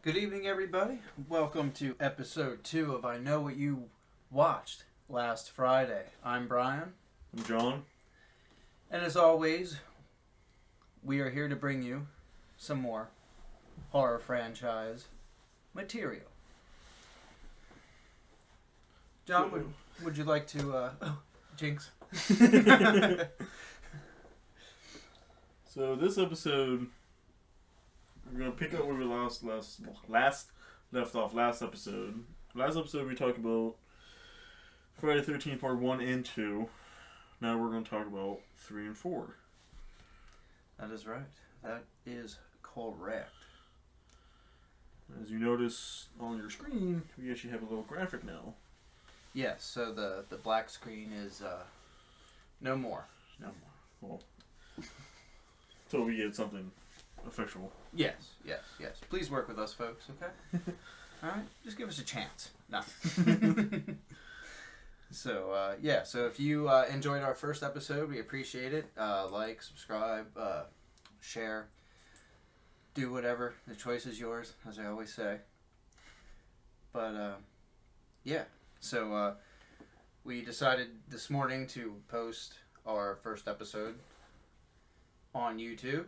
Good evening, everybody. Welcome to episode 2 of I Know What You Watched Last Friday. I'm Brian. I'm John. And as always, we are here to bring you some more horror franchise material. John, would you like to, Jinx? So this episode, we're gonna pick up where we last left off last episode. Last episode we talked about Friday the 13th Part 1 and 2. Now we're gonna talk about 3 and 4. That is right. That is correct. As you notice on your screen, we actually have a little graphic now. Yes, so the black screen is no more. No more. Well, until we get something official. Yes. Please work with us, folks, okay? Alright? Just give us a chance. No. So if you enjoyed our first episode, we appreciate it. Like, subscribe, share, do whatever. The choice is yours, as I always say. But, So, we decided this morning to post our first episode on YouTube,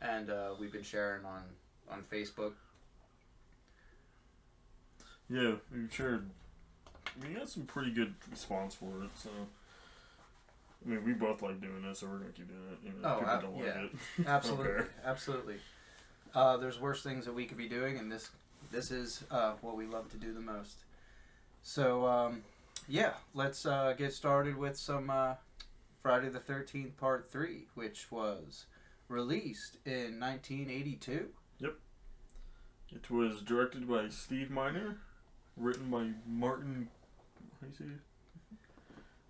and we've been sharing on Facebook. Yeah, we shared. We got some pretty good response for it, so. I mean, we both like doing this, so we're gonna keep doing it. Even if people don't like it. Absolutely, absolutely. There's worse things that we could be doing, and this is what we love to do the most. So, let's get started with some Friday the 13th Part 3, which was released in 1982. Yep. It was directed by Steve Miner, written by Martin. How do you say it?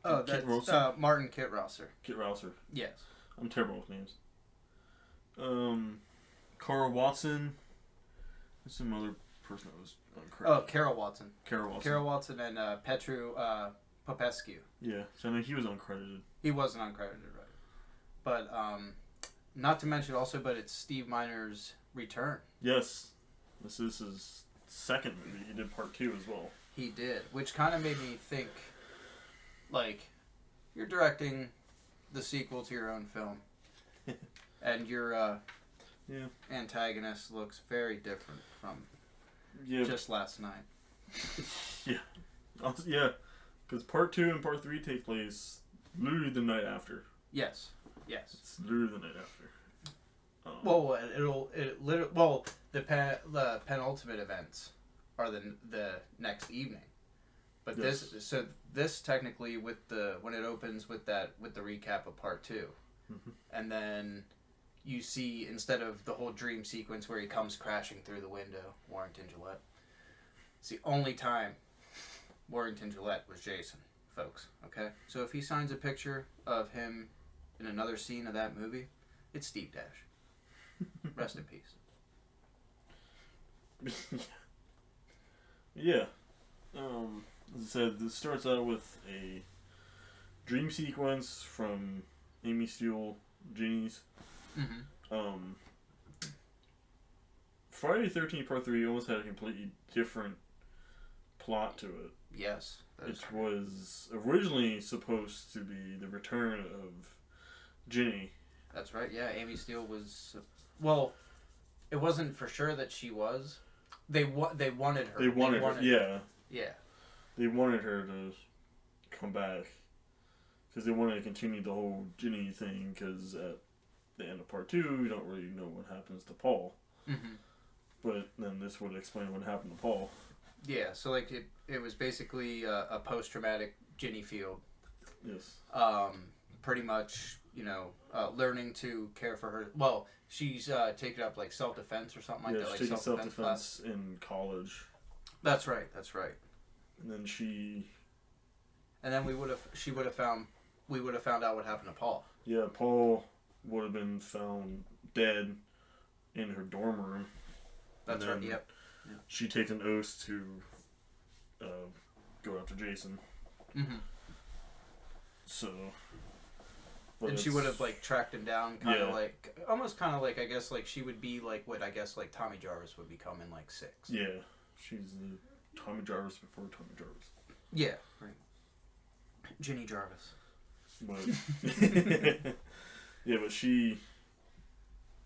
Oh, that's Martin Kittrosser. Kittrosser. Yes. I'm terrible with names. Carl Watson. There's some other person that was uncredited. Oh, Carol Watson. Carol Watson. And Petru Popescu. Yeah, so I mean, he was uncredited. He wasn't uncredited, right? But not to mention also, but it's Steve Miner's return. Yes, this is his second movie. He did Part 2 as well. He did, which kind of made me think, like, you're directing the sequel to your own film, and your antagonist looks very different from just last night. Yeah, because Part 2 and Part 3 take place literally the night after. Yes. It's literally the night after. The penultimate events are the next evening, but yes. this technically when it opens with the recap of Part 2, and then you see, instead of the whole dream sequence where he comes crashing through the window, Warrington Gillette. It's the only time Warrington Gillette was Jason, folks. Okay, so if he signs a picture of him in another scene of that movie, it's Steve Dash. Rest in peace. Yeah. As I said, this starts out with a dream sequence from Amy Steele, Ginny's. Friday the 13th Part 3 almost had a completely different plot to it. Yes. It was originally supposed to be the return of Ginny. That's right, yeah. Amy Steele was... Well, it wasn't for sure that she was. They wanted her. They wanted her, yeah. Yeah. They wanted her to come back. Because they wanted to continue the whole Ginny thing, because at the end of Part 2, you don't really know what happens to Paul. But then this would explain what happened to Paul. Yeah, so like it was basically a post-traumatic Ginny field. Yes. Pretty much, learning to care for her. Well, she's taken up like self-defense or something like that. Like taking self-defense in college. That's right. And then we would have found out what happened to Paul. Yeah, Paul would have been found dead in her dorm room. That's right. Yep. She takes an oath to go after Jason. So And she would have like tracked him down, almost kind of like I guess like she would be like what I guess like Tommy Jarvis would become in like 6. Yeah, she's the Tommy Jarvis before Tommy Jarvis. Yeah, right. Ginny Jarvis. But yeah, but she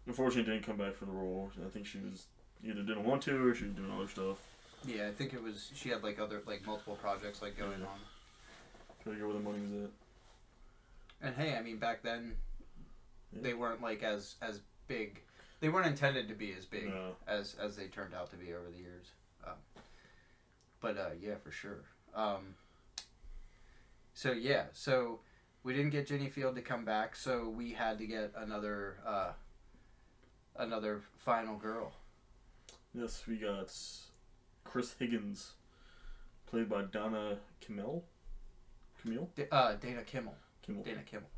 unfortunately didn't come back for the role. I think she was either didn't want to or she was doing other stuff. Yeah, I think it was she had like other like multiple projects like going on. Trying to go where the money was at. And hey, I mean back then they weren't like as big. They weren't intended to be as big as they turned out to be over the years. But yeah, for sure. So we didn't get Ginny Field to come back, so we had to get another final girl. Yes, we got Chris Higgins, played by Dana Kimmel. Dana Kimmel. Dana Kimmel.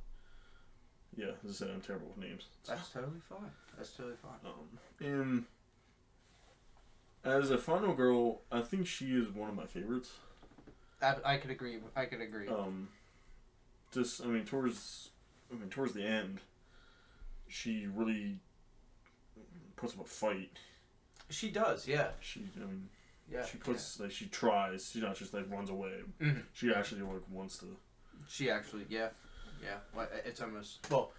Yeah, as I said, I'm terrible with names. That's totally fine. And as a final girl, I think she is one of my favorites. I could agree. Towards the end, she really puts up a fight. She does, yeah. She tries. She not just like runs away. Mm-hmm. She actually like wants to. She actually, yeah. Well, it's almost we'll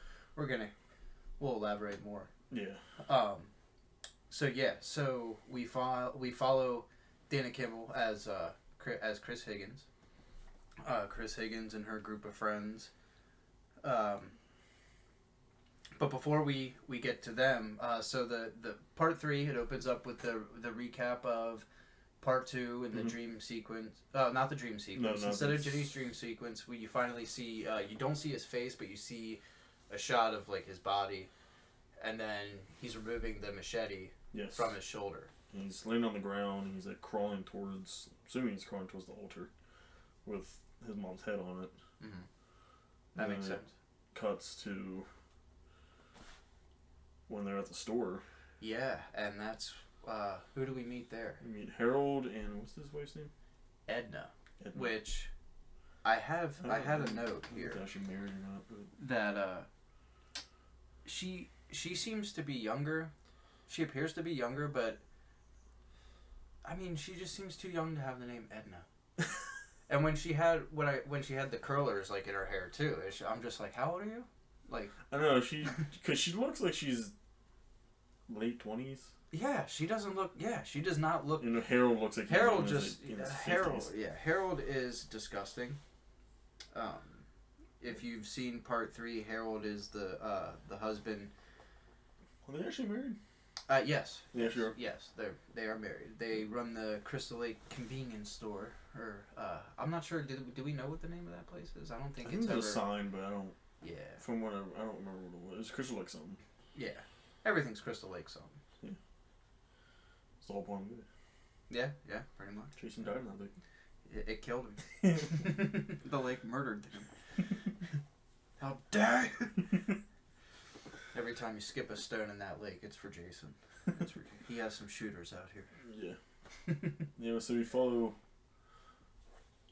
elaborate more. Yeah. So we follow Dana Kimmel as Chris Higgins. Chris Higgins and her group of friends. But before we get to them, so the part 3, it opens up with the recap of part 2 and the dream sequence. Not the dream sequence. Instead of Ginny's dream sequence, you finally see, you don't see his face, but you see a shot of like his body, and then he's removing the machete from his shoulder. He's laying on the ground, and he's like assuming he's crawling towards the altar, with his mom's head on it. Mm-hmm. That makes sense. Cuts to when they're at the store. Yeah, and that's who do we meet there? We meet Harold and what's his wife's name? Edna. Which I had a note here. If she's married or not, but that she seems to be younger. She appears to be younger, but I mean, she just seems too young to have the name Edna. And when she had the curlers like in her hair too, I'm just like, how old are you? Like I don't know, because she looks like she's late 20s. Yeah, she doesn't look. Yeah, she does not look. You know, Harold looks like Harold just in his 50s. Yeah, Harold is disgusting. If you've seen part 3, Harold is the husband. Are they actually married? Yes. Yeah, sure. Yes, they are married. They run the Crystal Lake convenience store. Or I'm not sure. Do we know what the name of that place is? I don't think it's ever. There's a sign, but I don't. Yeah. From what I don't remember what it was. It's Crystal Lake something. Yeah, everything's Crystal Lake something. Yeah. It's all part of it. Yeah, pretty much. Jason died in that lake. It killed him. The lake murdered him. How dare you! Every time you skip a stone in that lake, it's for Jason. He has some shooters out here. Yeah. Yeah, so we follow...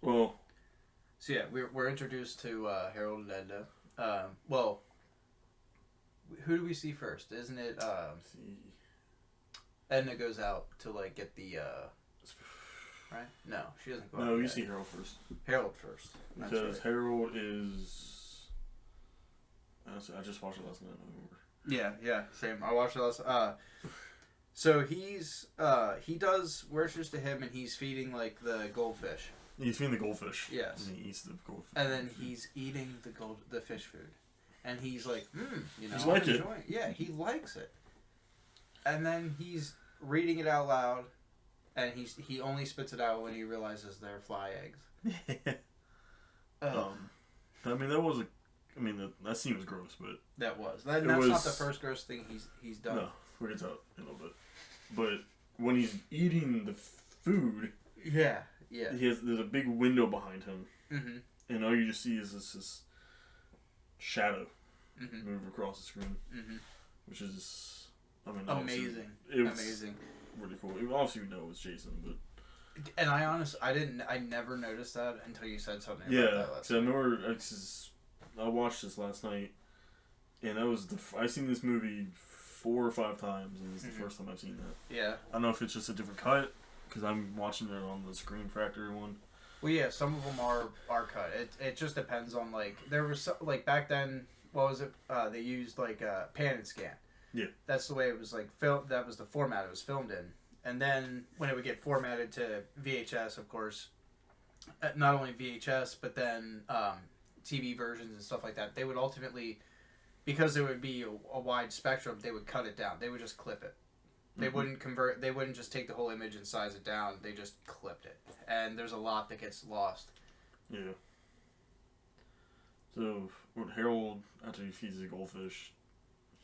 Well... So yeah, we're introduced to Harold and Edna. Well, who do we see first? Isn't it... Edna goes out to, like, get the... Right? No, she doesn't go out. No, you see Harold first. Harold first. That's because right. Harold is... I just watched it last night. I don't remember. Yeah, same. I watched it last... So he does worships to him, and he's feeding, like, the goldfish. He's feeding the goldfish. Yes. And he eats the goldfish. And then he's eating the fish food. And he's like, he's like it. Yeah, he likes it. And then he's reading it out loud, and he only spits it out when he realizes they're fly eggs. I mean, that scene was gross, but that's not the first gross thing he's done. No, we'll get to that in a little bit. But when he's eating the food, yeah, there's a big window behind him, mm-hmm. and all you just see is this shadow mm-hmm. move across the screen, mm-hmm. which is, amazing. It was amazing, really cool. Obviously, you know it was Jason, but. And I never noticed that until you said something. Yeah, about that because I remember I watched this last night, and that was I've seen this movie 4 or 5 times, and it's the first time I've seen that. Yeah. I don't know if it's just a different cut, because I'm watching it on the Screen Factory one. Well, yeah, some of them are cut. It just depends on, like, there was, like, back then, what was it? They used, like, pan and scan. Yeah. That's the way it was, like, that was the format it was filmed in. And then, when it would get formatted to VHS, of course, not only VHS, but then TV versions and stuff like that, they would ultimately, because there would be a wide spectrum, they would cut it down. They would just clip it. They wouldn't convert. They wouldn't just take the whole image and size it down. They just clipped it, and there's a lot that gets lost. Yeah. So when Harold, after he feeds the goldfish,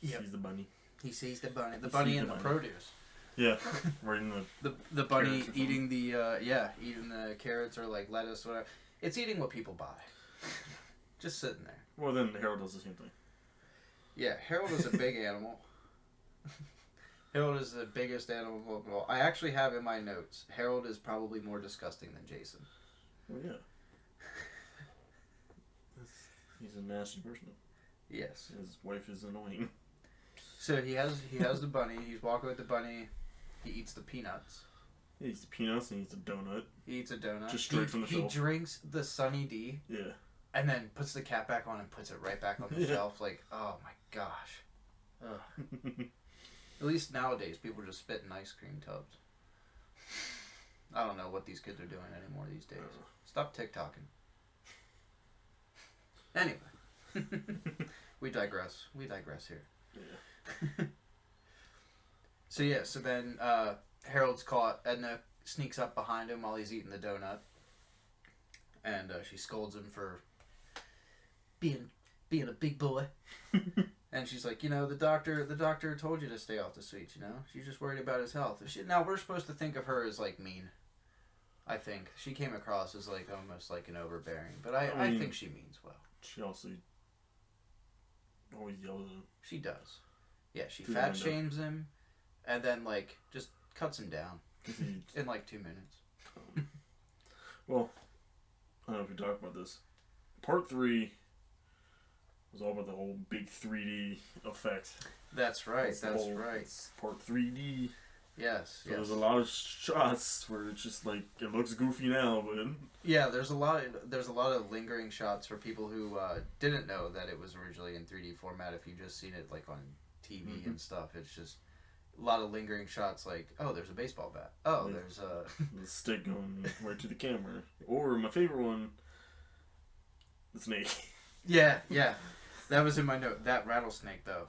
he sees the bunny. He sees the bunny. The bunny and the produce. Yeah, right in the bunny eating eating the carrots or like lettuce or whatever. It's eating what people buy. Just sitting there. Well, then Harold does the same thing. Yeah, Harold is a big animal. Harold is the biggest animal of all. I actually have in my notes, Harold is probably more disgusting than Jason. Oh, yeah. He's a nasty person. Yes. His wife is annoying. So he has the bunny. He's walking with the bunny. He eats the peanuts. He eats the peanuts and he eats a donut. He eats a donut. Just straight from the shelf. He drinks the Sunny D. Yeah. And then puts the cap back on and puts it right back on the shelf. Like, oh my gosh. Ugh. At least nowadays, people just spit in ice cream tubs. I don't know what these kids are doing anymore these days. Stop TikToking. Anyway. We digress. We digress here. Yeah. So then Harold's caught. Edna sneaks up behind him while he's eating the donut. And she scolds him for being a big boy. And she's like, the doctor told you to stay off the sweets, She's just worried about his health. Now, we're supposed to think of her as, like, mean. I think. She came across as, like, almost like an overbearing. But I think she means well. She also always yells at him. She does. Yeah, she fat shames him and then, like, just cuts him down in, like, 2 minutes. Well, I don't know if we talk about this. Part 3... was all about the whole big 3D effect. That's right. That's right. It's part 3D. Yes. So there's a lot of shots where it's just like it looks goofy now, but yeah, there's a lot of lingering shots for people who didn't know that it was originally in 3D format. If you've just seen it like on TV and stuff, it's just a lot of lingering shots. Like, oh, there's a baseball bat. Oh, there's a the stick going right to the camera. Or my favorite one, the snake. Yeah. That was in my note. That rattlesnake, though.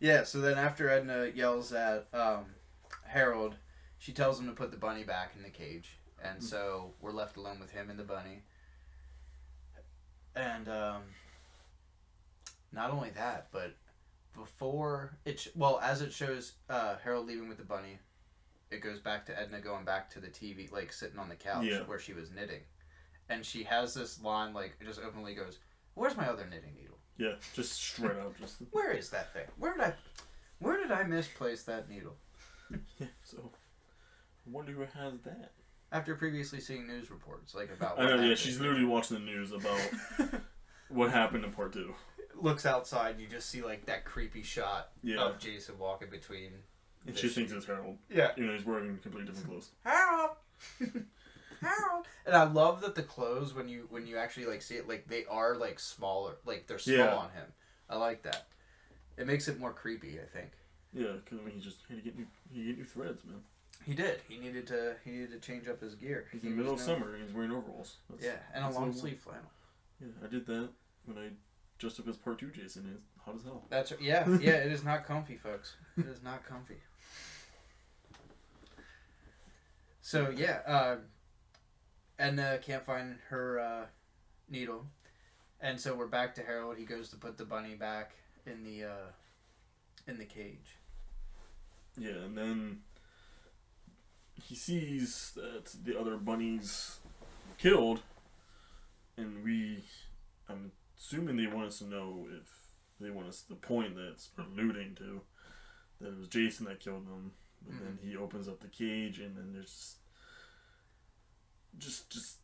Yeah, so then after Edna yells at Harold, she tells him to put the bunny back in the cage. And so we're left alone with him and the bunny. And not only that, but before as it shows Harold leaving with the bunny, it goes back to Edna going back to the TV, like sitting on the couch where she was knitting. And she has this line, like, just openly goes, "Where's my other knitting needle?" Yeah, just straight up. Just Where is that thing? Where did I misplace that needle? Yeah, so I wonder who has that. After previously seeing news reports, like about. I know. Yeah, she's literally watching the news about what happened in part 2. Looks outside, and you just see like that creepy shot of Jason walking between. And she thinks it's Harold. Yeah, he's wearing completely different clothes. Harold. Harold. And I love that the clothes, when you actually like see it, like they are like smaller, like they're small on him. I like that. It makes it more creepy, I think. Yeah, because he just had to get new threads, man. He did. He needed to change up his gear. He's in the middle of summer and he's wearing overalls. And a long sleeve flannel. Yeah, I did that when I dressed up as part 2 Jason. It's hot as hell. That's yeah. It is not comfy, folks. It is not comfy. So Edna can't find her needle, and so we're back to Harold. He goes to put the bunny back in the cage. Yeah, and then he sees that the other bunny's killed, and I'm assuming they want us to know if they want us the point that's alluding to that it was Jason that killed them. But then he opens up the cage, and then there's just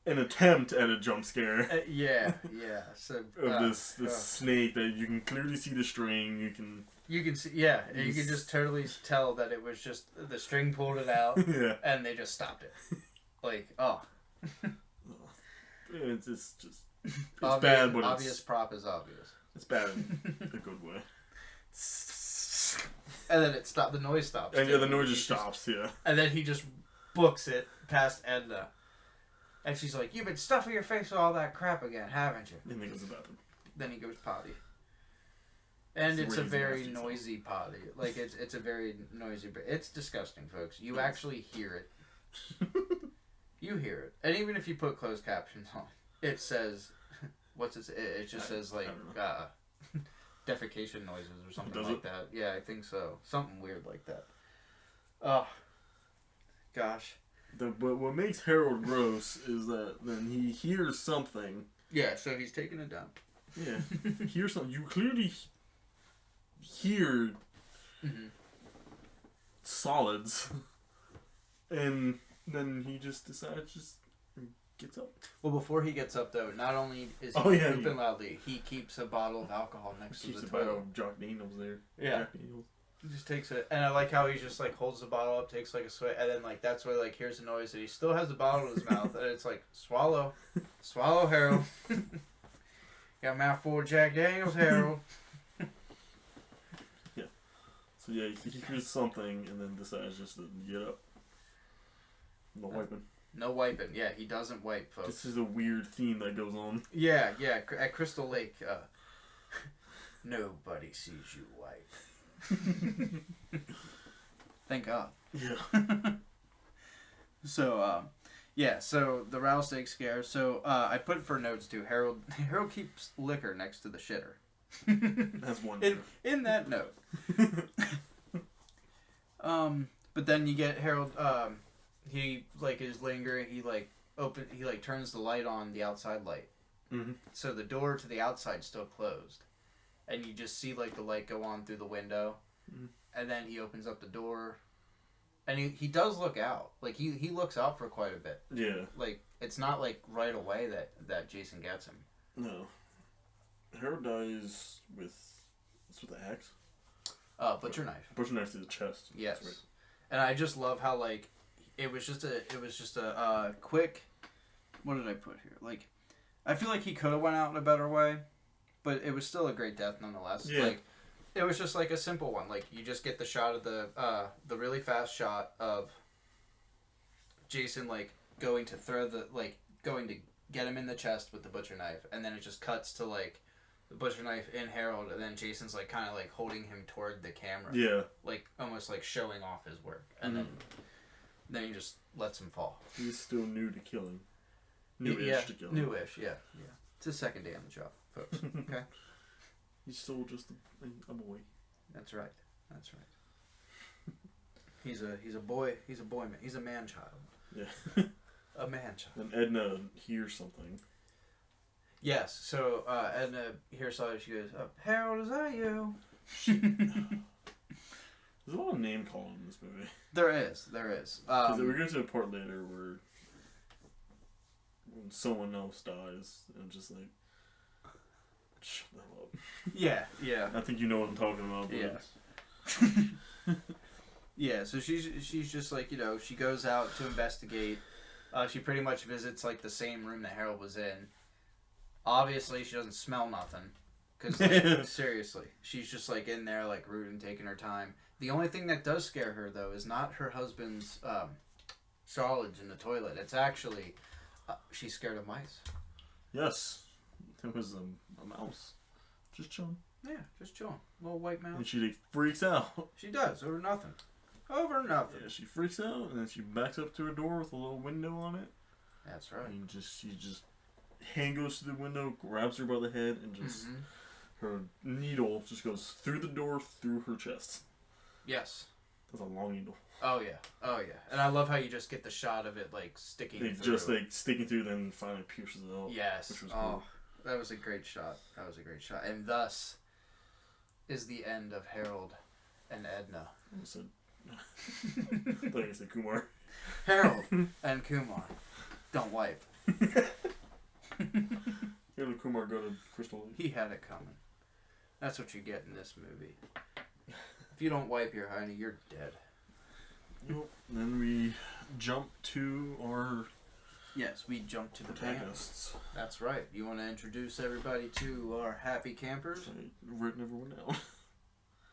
an attempt at a jump scare. Yeah. So of this snake that you can clearly see the string. You can see, yeah, and you can just totally tell that it was just the string pulled it out, yeah, and they just stopped it. Like, oh. It's just it's obvious, bad, but obvious prop is obvious. It's bad in a good way. And then the noise stops. And yeah, the noise just stops, yeah. And then he just books it past Edna. And she's like, "You've been stuffing your face with all that crap again, haven't you?" And he goes to the bathroom. Then he goes potty. And it's a very noisy potty. Like, it's a very noisy... It's disgusting, folks. You actually hear it. You hear it. And even if you put closed captions on, it says... It just says, like, defecation noises or something like that. Yeah, I think so. Something weird like that. Oh, gosh. But what makes Harold gross is that then he hears something. Yeah, so he's taking it down. Yeah, hears something. You clearly hear solids, and then he just decides gets up. Well, before he gets up, though, not only is he pooping loudly, he keeps a bottle of alcohol next to the toilet. Keeps a bottle of Jack Daniels there. Yeah. He just takes it, and I like how he just, like, holds the bottle up, takes, like, a swig, and then, like, that's where, like, hears the noise, and he still has the bottle in his mouth, and it's like, swallow. Swallow, Harold. Got a mouthful of Jack Daniels, Harold. Yeah. So, yeah, he hears something, and then decides just to get up. No wiping. No wiping. Yeah, he doesn't wipe, folks. This is a weird theme that goes on. Yeah. At Crystal Lake, nobody sees you wipe. Thank God. Yeah. So, so the rattlesnake scare. So, I put for notes too. Harold keeps liquor next to the shitter. That's one. In that note. But then you get Harold. He like is lingering. He turns the light on, the outside light. Mm-hmm. So the door to the outside's still closed, and you just see like the light go on through the window, and then he opens up the door, and he does look out. Like he looks out for quite a bit. Yeah. Like it's not like right away that Jason gets him. No. Harold dies with an axe. Butcher knife. Butcher knife to the chest. Yes. Right. And I just love how like it was just a quick. What did I put here? Like, I feel like he could have went out in a better way, but it was still a great death nonetheless. Yeah. Like, it was just like a simple one. Like you just get the shot of the really fast shot of Jason like going to get him in the chest with the butcher knife, and then it just cuts to like the butcher knife in Harold, and then Jason's like kind of like holding him toward the camera. Yeah. Like almost like showing off his work, and then he just lets him fall. He's still new to killing. New-ish to killing. New-ish, yeah. It's his second day on the job, folks. Okay. He's still just a boy. That's right. He's a boy. He's a boy man. He's a man child. Yeah. A man child. Then Edna hears something. Yes. So Edna hears something. She goes, "Harold, is that you?" There's a lot of name calling in this movie. There is. Because we're going to a part later where when someone else dies, and just like, shut the hell up. Yeah. I think you know what I'm talking about. Yes. Yeah. So she's just like, she goes out to investigate. She pretty much visits like the same room that Harold was in. Obviously, she doesn't smell nothing. Because seriously, she's just like in there like rude and taking her time. The only thing that does scare her though is not her husband's solids in the toilet. It's actually she's scared of mice. Yes, there was a mouse just chilling. Yeah, just chilling, little white mouse. And she like, freaks out. She does over nothing. Over nothing. Yeah, she freaks out and then she backs up to her door with a little window on it. That's right. And she just hand goes to the window, grabs her by the head, and just her needle just goes through the door, through her chest. Yes. That's a long needle. Oh yeah. And I love how you just get the shot of it like sticking through. Just like sticking through, then finally pierces it out. Yes. Which was cool. That was a great shot. And thus is the end of Harold and Edna. I thought you said Kumar. Harold and Kumar don't wipe. Harold Kumar go to Crystal Lake. He had it coming. That's what you get in this movie. If you don't wipe your hiney, you're dead. Yep. Then we jump to our Yes, we jump to the protagonists. band. That's right. You want to introduce everybody to our happy campers? So I've written everyone down.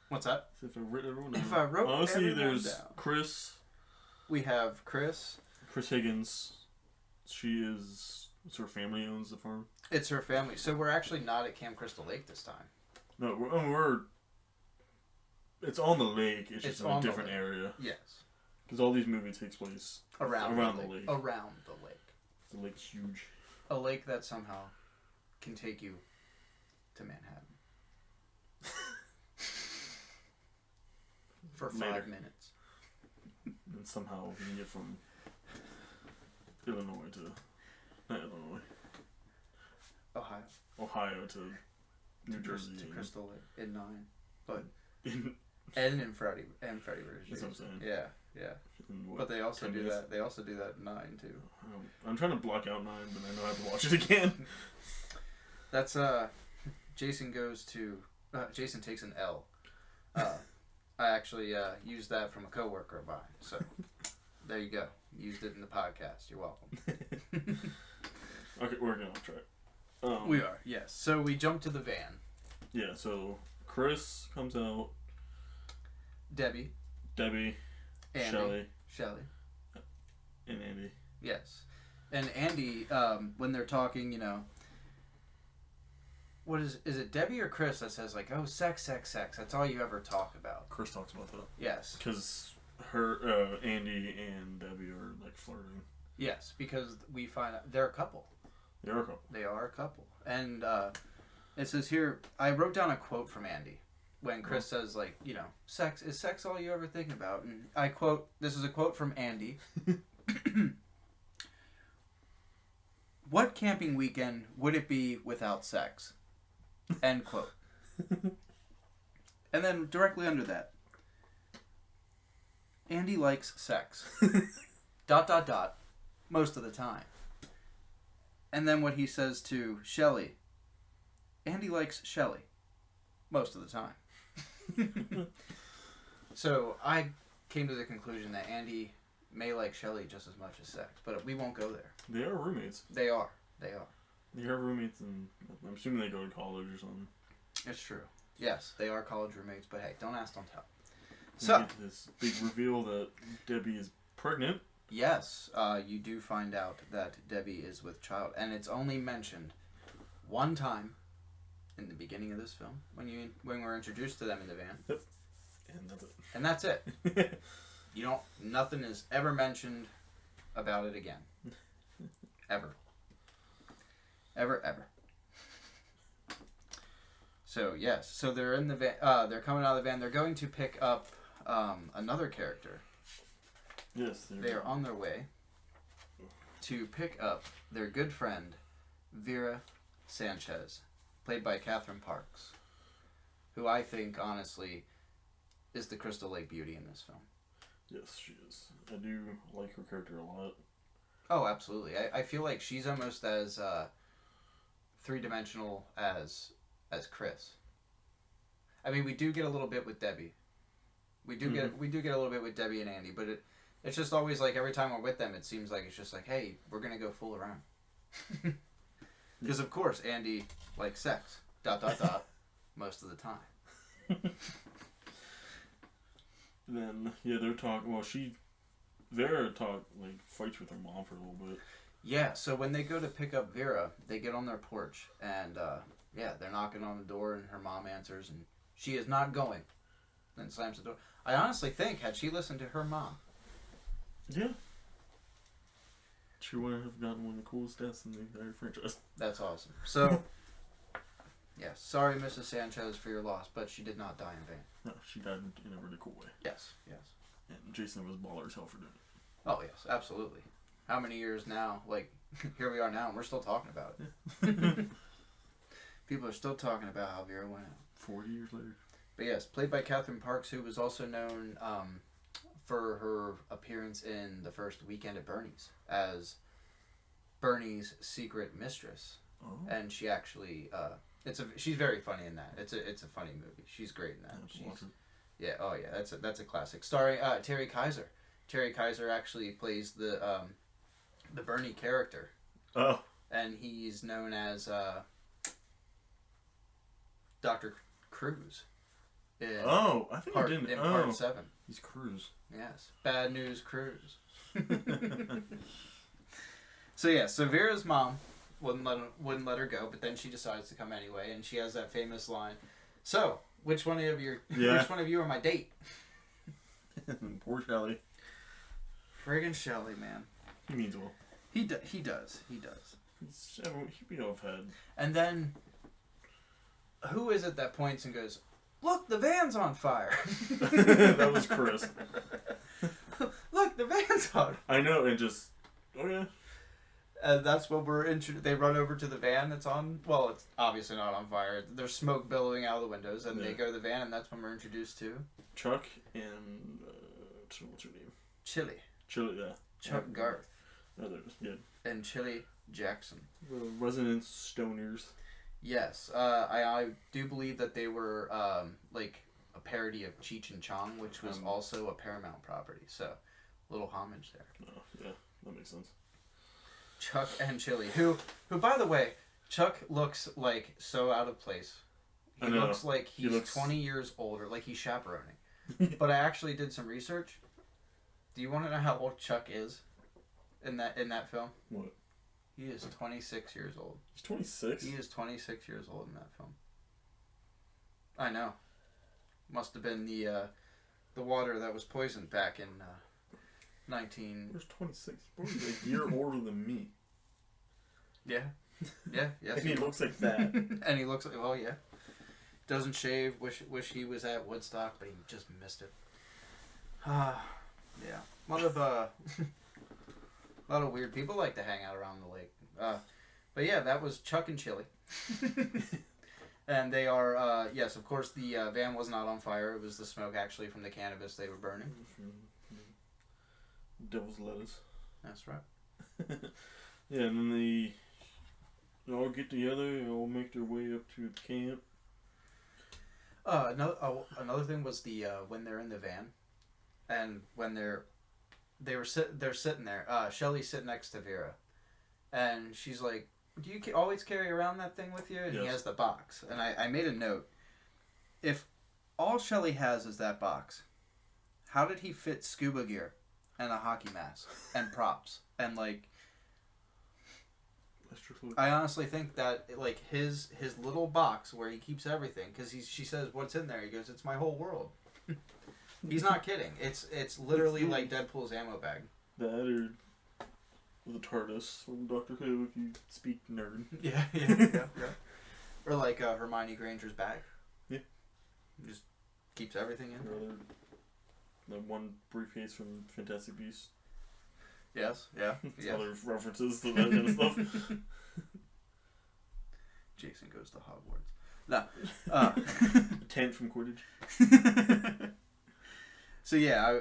What's that? If I've written everyone down. If I wrote honestly, everyone there's down. Chris We have Chris. Higgins. She is. It's her family owns the farm. It's her family. So we're actually not at Camp Crystal Lake this time. No, we're it's on the lake. It's just in a different area. Yes. Because all these movies takes place Around the lake. Around the lake. The lake's huge. A lake that somehow can take you to Manhattan. For 5 minutes. And somehow we can get from Illinois to... Not Illinois. Ohio to New Jersey. To Crystal Lake in 9. But... Ed and Freddie were That's what I'm saying. Yeah. But they also do that. They also do that in 9 too. I'm trying to block out 9, but I know I have to watch it again. That's Jason goes to. Jason takes an L. I actually used that from a coworker of mine. So there you go. Used it in the podcast. You're welcome. Okay, we're getting off track. We are, yes. So we jump to the van. Yeah. So Chris comes out. Debbie. Andy, Shelly. And Andy. Yes. And Andy, when they're talking, you know, what is it Debbie or Chris that says, like, oh, sex, that's all you ever talk about? Chris talks about that. Yes. Because Andy and Debbie are, like, flirting. Yes, because we find out they're a couple. They are a couple. They are a couple. And it says here, I wrote down a quote from Andy. When Chris says, like, you know, is sex all you ever think about? And I quote, this is a quote from Andy. What camping weekend would it be without sex? End quote. And then directly under that, Andy likes sex. ... Most of the time. And then what he says to Shelly, Andy likes Shelly. Most of the time. So I came to the conclusion that Andy may like Shelly just as much as sex, but we won't go there. They are roommates. They are. They are roommates, and I'm assuming they go to college or something. It's true. Yes, they are college roommates, but hey, don't ask, don't tell. We So get this big reveal that Debbie is pregnant. Yes, you do find out that Debbie is with child, and it's only mentioned one time in the beginning of this film when we're introduced to them in the van. Yep. And that's it. And that's it. Nothing is ever mentioned about it again. Ever. Ever. So yes, so they're in the van. They're coming out of the van. They're going to pick up another character. Yes. They are on their way to pick up their good friend Vera Sanchez, played by Catherine Parks, who I think, honestly, is the Crystal Lake beauty in this film. Yes, she is. I do like her character a lot. Oh, absolutely. I feel like she's almost as three-dimensional as Chris. I mean, we do get a little bit with Debbie. We do get a little bit with Debbie and Andy, but it's just always like every time we're with them, it seems like it's just like, hey, we're gonna go fool around. Because of course Andy likes sex. ... Most of the time. Then they're talking. Well, Vera fights with her mom for a little bit. Yeah. So when they go to pick up Vera, they get on their porch and they're knocking on the door and her mom answers and she is not going. Then slams the door. I honestly think had she listened to her mom. Yeah. She would have gotten one of the coolest deaths in the entire franchise. That's awesome. So, yes, sorry, Mrs. Sanchez, for your loss, but she did not die in vain. No, she died in a really cool way. Yes. And Jason was baller as hell for doing it. Oh, yes, absolutely. How many years now? Like, here we are now, and we're still talking about it. People are still talking about how Vera went out. 40 years later. But yes, played by Catherine Parks, who was also known for her appearance in the first Weekend at Bernie's as Bernie's secret mistress, and she actually she's very funny in that. It's a funny movie. She's great in that. That's a classic. Starring Terry Kaiser. Terry Kaiser actually plays the Bernie character. Oh. And he's known as Dr. Cruz. I think I didn't. In part 7. He's Cruz. Yes. Bad News Cruz. So Vera's mom wouldn't let her go, but then she decides to come anyway, and she has that famous line. So, which one of you are my date? Poor Shelly. Friggin' Shelly, man. He means well. He does. He'd be off head. And then, who is it that points and goes, "Look, the van's on fire." That was Chris. Look, the van's on. I know, and just And that's when they run over to the van that's on. Well, it's obviously not on fire. There's smoke billowing out of the windows, and they go to the van, and that's when we're introduced to Chuck and what's her name? Chili, yeah. Chuck Garth. Yeah. And Chili Jackson. The resident stoners. Yes, I do believe that they were like a parody of Cheech and Chong, which was also a Paramount property. So, little homage there. Oh, yeah, that makes sense. Chuck and Chili, who by the way, Chuck looks like so out of place. He looks like he's 20 years older, like he's chaperoning. But I actually did some research. Do you want to know how old Chuck is in that film? What? He is 26 years old. He's 26? He is 26 years old in that film. I know. Must have been the water that was poisoned back in 19... Where's 26? He's a year older than me. Yeah. Yeah. Yes. And he looks like that. And he looks like... Oh, yeah. Doesn't shave. Wish he was at Woodstock, but he just missed it. Yeah. A lot of weird people like to hang out around the lake. But yeah, that was Chuck and Chili. And they are, yes, of course, the van was not on fire. It was the smoke, actually, from the cannabis they were burning. Devil's lettuce. That's right. Yeah, and then they all get together. They all make their way up to the camp. Another thing was the when they're in the van, and when they're sitting there. Shelly's sitting next to Vera, and she's like, "Do you always carry around that thing with you?" And he has the box. And I made a note. If all Shelly has is that box, how did he fit scuba gear and a hockey mask and props and like? I honestly think that like his little box where he keeps everything, because she says, "What's in there?" He goes, "It's my whole world." He's not kidding. It's literally like Deadpool's ammo bag. That or the TARDIS from Doctor Who, if you speak nerd. Yeah. Or like Hermione Granger's bag. Yeah. He just keeps everything in. Or that one briefcase from Fantastic Beasts. Yes. Yeah. Other references to that kind of stuff. Jason goes to Hogwarts. No. Tent from Quidditch. So yeah,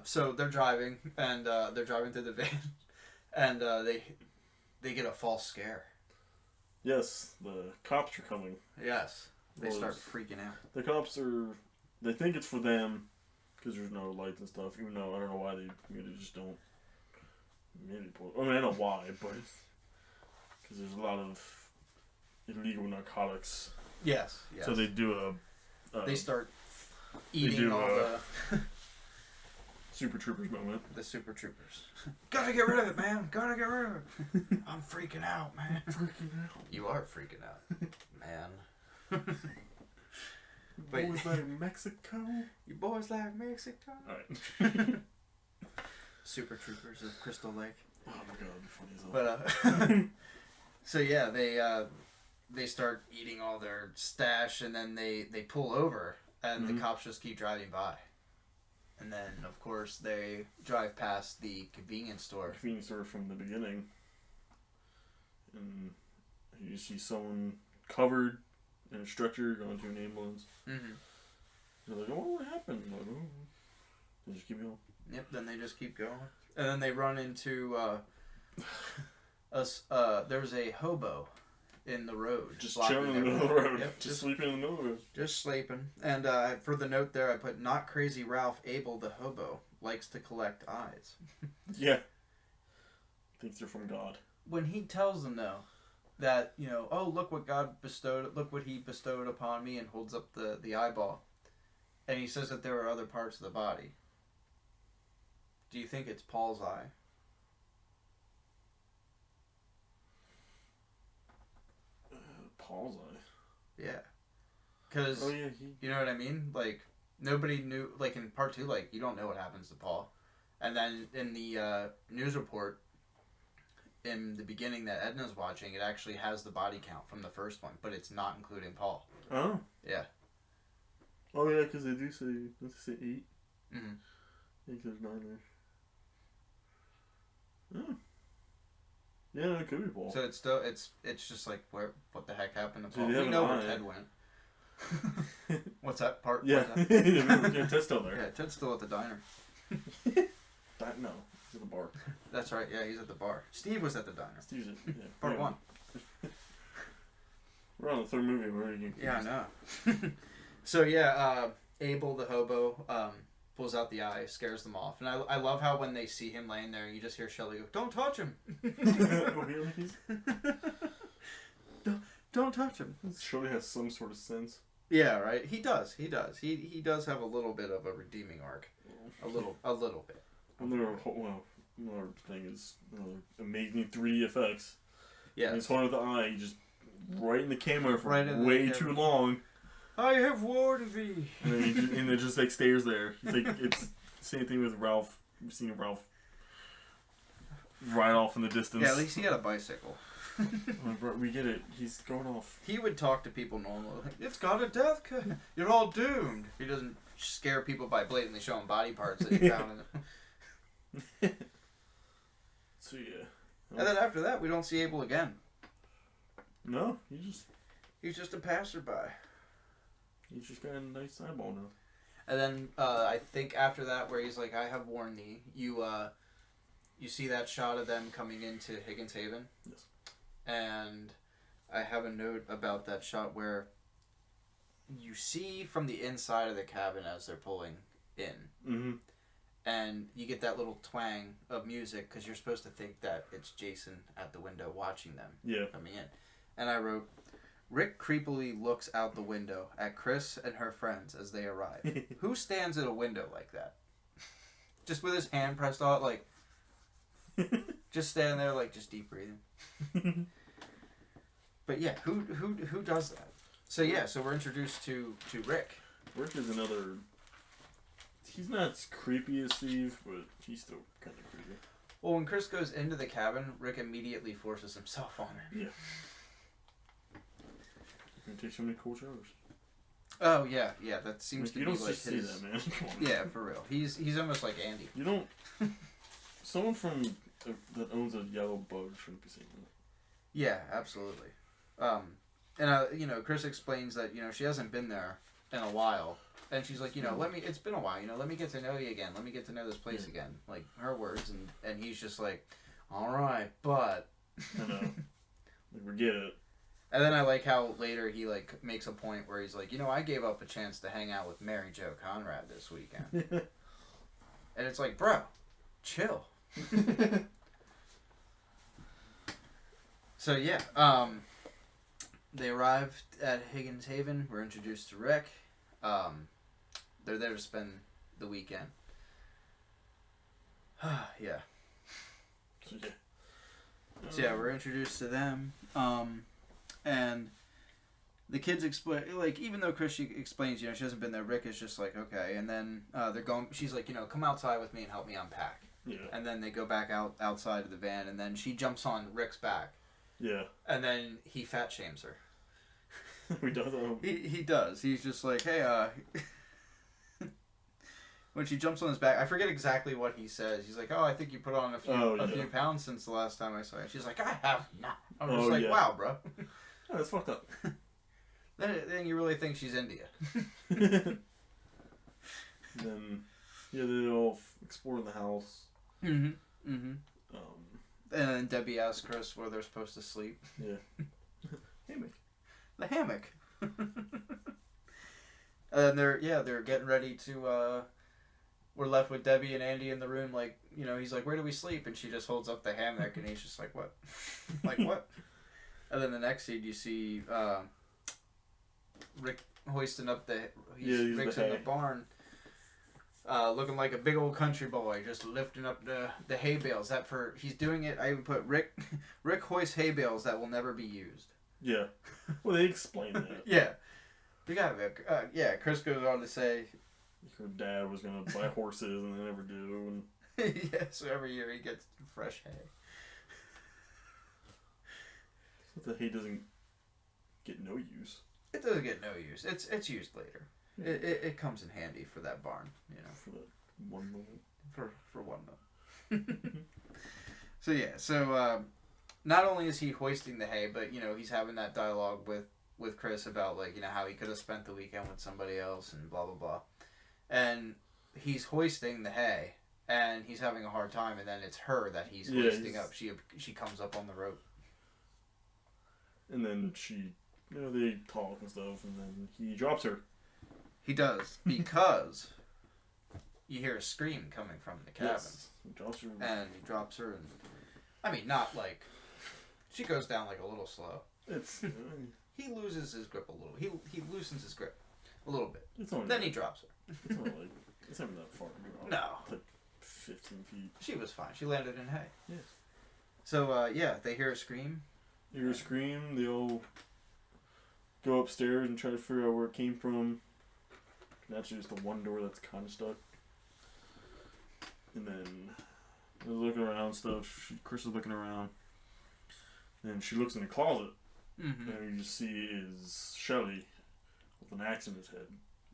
so they're driving, and they're driving through the van, and they get a false scare. Yes, the cops are coming. Yes, they start freaking out. The cops they think it's for them, because there's no lights and stuff, even though I don't know why they just don't. I mean, I know why, but because there's a lot of illegal narcotics. Yes. So they do they start eating all the Super Troopers moment. The Super Troopers. Gotta get rid of it, man. Gotta get rid of it. I'm freaking out, man. You are freaking out, man. Boys like Mexico. You boys like Mexico. All right. Super Troopers of Crystal Lake. Oh my god, that'd be funny as hell. But so yeah, they start eating all their stash, and then they pull over, and the cops just keep driving by. And then, of course, they drive past the convenience store. Convenience store from the beginning. And you see someone covered in a stretcher going to an ambulance. Mm-hmm. They're like, "Oh, what happened?" Like, "Oh." They just keep going. Yep, then they just keep going. And then they run into there's a hobo in the road. Just blocking chilling in the middle of the everything. road. Yep, Just sleeping in the middle of the road. Just sleeping. And for the note there, I put, not crazy Ralph, Abel the hobo, likes to collect eyes. Yeah. Thinks they're from God. When he tells them, though, that, oh, look what he bestowed upon me, and holds up the eyeball. And he says that there are other parts of the body. Do you think it's Paul's eye? Paul's eye? Yeah. Because, you know what I mean? Like, nobody knew, like, in part 2, like, you don't know what happens to Paul. And then in the news report, in the beginning that Edna's watching, it actually has the body count from the first one, but it's not including Paul. Oh. Yeah. Oh, yeah, because they do say, don't they say 8? Mm-hmm. I think there's 9 there. Oh. Yeah, it could be Paul. So it's still, it's just like, what the heck happened to Paul? Dude, We know where Ted went. What's that part? Yeah. What's that? Yeah, Ted's still there. Yeah, Ted's still at the diner. No, he's at the bar. That's right, yeah, he's at the bar. Steve was at the diner. Steve's at, Part 1. We're on the 3rd movie. We're already Yeah, I know. So yeah, Abel the hobo pulls out the eye, scares them off, and I love how when they see him laying there, you just hear Shelly go, "Don't touch him." Don't touch him. Shelly has some sort of sense. Yeah, right. He does. He does have a little bit of a redeeming arc. A little bit. Another thing is amazing 3D effects. Yeah. He's holding the eye, just right in the camera for Right in way the too long. I have warned thee. And it just like stares there. It's like it's same thing with Ralph. You've seen Ralph ride off in the distance. Yeah, at least he had a bicycle. We get it. He's going off. He would talk to people normally. Like, it's got a death cut. You're all doomed. He doesn't scare people by blatantly showing body parts that he found in it. So yeah. And then after that, we don't see Abel again. No, He's just a passerby. He's just got a nice eyeball now. And then I think after that, where he's like, "I have warned thee," you see that shot of them coming into Higgins Haven. Yes. And I have a note about that shot where you see from the inside of the cabin as they're pulling in. Mm-hmm. And you get that little twang of music because you're supposed to think that it's Jason at the window watching them coming in. And I wrote, Rick creepily looks out the window at Chris and her friends as they arrive. Who stands at a window like that? Just with his hand pressed out, like, just standing there, like, just deep breathing. But yeah, who does that? So yeah, so we're introduced to Rick. Rick is another. He's not as creepy as Steve, but he's still kind of creepy. Well, when Chris goes into the cabin, Rick immediately forces himself on her. Yeah. You're gonna take so many cold showers. Oh yeah, that seems Rick, to you be don't like just his. see that, man. Come on. Yeah, for real. He's almost like Andy. You don't. Someone from that owns a yellow bug shouldn't be saying that. Yeah, absolutely. And Chris explains that she hasn't been there in a while, and she's like, it's been a while, let me get to know you again, let me get to know this place again, like her words, and he's just like, all right, but I know, like we get it. And then I like how later he like makes a point where he's like, I gave up a chance to hang out with Mary Jo Conrad this weekend, and it's like, bro, chill. So yeah, they arrived at Higgins Haven. We're introduced to Rick. They're there to spend the weekend. Yeah. So yeah, we're introduced to them. And the kids explain, like, even though Chris explains, she hasn't been there, Rick is just like, okay. And then they're going. She's like, come outside with me and help me unpack. Yeah. And then they go back outside of the van, and then she jumps on Rick's back. Yeah. And then he fat shames her. He does. He does. He's just like, hey, when she jumps on his back, I forget exactly what he says. He's like, oh, I think you put on a few pounds since the last time I saw you. She's like, I have not. I'm just like, wow, bro. Oh, that's fucked up. Then you really think she's India. Then, yeah, they all explore the house. Mm-hmm. Mm-hmm. And then Debbie asks Chris where they're supposed to sleep. Yeah. Hammock. The hammock. And they're getting ready to. We're left with Debbie and Andy in the room. Like, he's like, "Where do we sleep?" And she just holds up the hammock, and he's just like, "What? Like what?" And then the next scene, you see Rick hoisting up Rick's in the barn. Looking like a big old country boy, just lifting up the hay bales. He's doing it. I even put Rick hoists hay bales that will never be used. Yeah. Well, they explain that. Yeah. We got Chris goes on to say, her dad was gonna buy horses and they never do. And yeah, so every year he gets fresh hay. So the hay doesn't get no use. It doesn't get no use. It's used later. Yeah. It comes in handy for that barn, For that 1 moment. For 1 moment. So not only is he hoisting the hay, but he's having that dialogue with Chris about how he could have spent the weekend with somebody else and blah blah blah, and he's hoisting the hay and he's having a hard time, and then it's her that he's hoisting up. She comes up on the rope, and then she they talk and stuff, and then he drops her. He does, because you hear a scream coming from the cabin. Yes. He drops her. And he drops her, and I mean, not like she goes down like a little slow. It's he loses his grip a little. He loosens his grip a little bit. Then he drops her. It's not it's not that far. No. It's like 15 feet. She was fine. She landed in hay. Yes. So they hear a scream. They hear a scream. They all go upstairs and try to figure out where it came from. That's just the one door that's kind of stuck. And then they're looking around and stuff. Chris is looking around. And she looks in the closet. Mm-hmm. And you just see is Shelly with an axe in his head.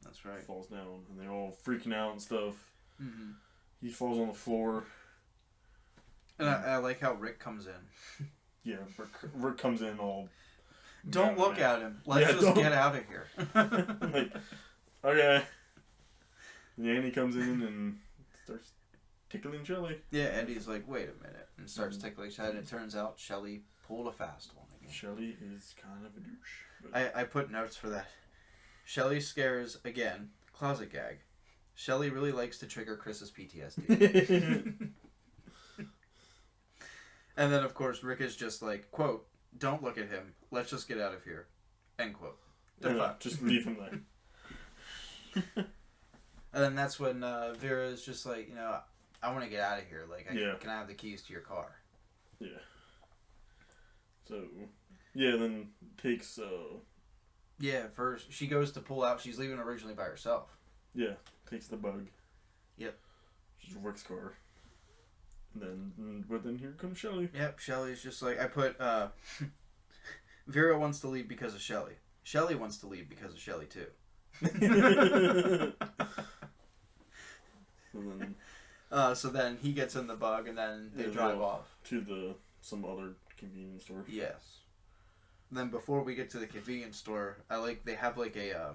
That's right. Falls down. And they're all freaking out and stuff. Mm-hmm. He falls on the floor. And I like how Rick comes in. Yeah, Rick comes in all... Don't look at him. Let's just get out of here. Like, okay. And Andy comes in and starts tickling Shelly. Yeah, Andy's like, wait a minute. And starts tickling Shelly. And it turns out Shelly pulled a fast one again. Shelly is kind of a douche. I put notes for that. Shelly scares, again, closet gag. Shelly really likes to trigger Chris's PTSD. And then, of course, Rick is just like, quote, "Don't look at him. Let's just get out of here." End quote. Just leave him there. And then that's when Vera is just like, I want to get out of here. Like, can I have the keys to your car? Yeah. So, then takes... Yeah, first, she goes to pull out. She's leaving originally by herself. Yeah, takes the bug. Yep. She's Rick's car. But then here comes Shelly. Yep, Shelly's just like, I put, Vera wants to leave because of Shelly. Shelly wants to leave because of Shelly, too. So then he gets in the bug, and then they drive off. To some other convenience store. Yes. Then before we get to the convenience store, they have like a,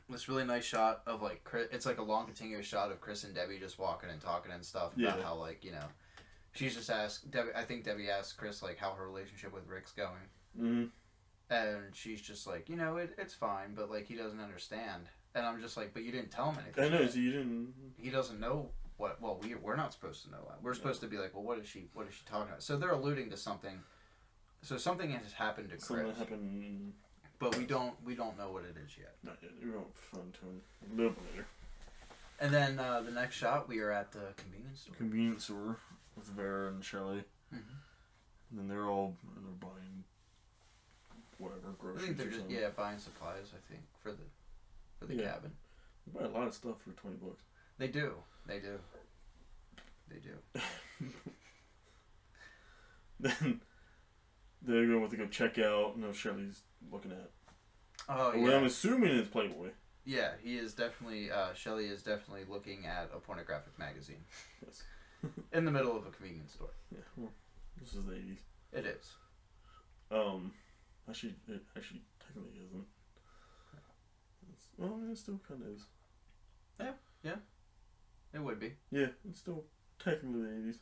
this really nice shot of like Chris. It's like a long continuous shot of Chris and Debbie just walking and talking and stuff about how she's just asked Debbie. I think Debbie asked Chris like how her relationship with Rick's going, and she's just like it's fine, but like he doesn't understand. And I'm just like, but you didn't tell him anything. I know, so you didn't. He doesn't know what. Well, we're not supposed to know that. We're supposed to be like, well, what is she talking about? So they're alluding to something. So something has happened to Chris. Something happened. But we don't know what it is yet. Not yet. We won't find him a little bit later. And then the next shot, we are at the convenience store. Convenience store with Vera and Shelly. Mm-hmm. And then they're buying whatever groceries. I think they're just buying supplies. I think for the cabin. They buy a lot of stuff for $20. They do. Then they're going to go check out. No, Shelly's looking at. Oh yeah. Well, I'm assuming it's Playboy. Yeah, he is definitely. Shelly is definitely looking at a pornographic magazine. Yes. In the middle of a convenience store. Yeah. Well, this is the 80s. It is. Actually, it technically isn't. It still kind of is. Yeah. It would be. Yeah, it's still technically the 80s.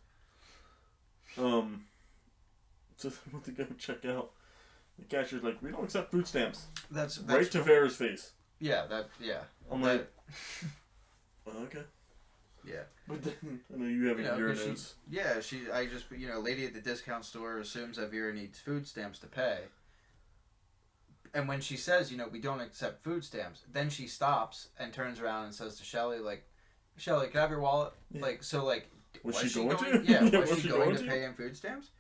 So they went to go check out. The cashier's like, we don't accept food stamps. That's right to Vera's face. Yeah, I'm like, okay. Yeah. But then, I know you have your notes. Lady at the discount store assumes that Vera needs food stamps to pay. And when she says, we don't accept food stamps, then she stops and turns around and says to Shelly, Shelly, can I have your wallet? Yeah. Was she going to? Yeah, was she going to pay him food stamps?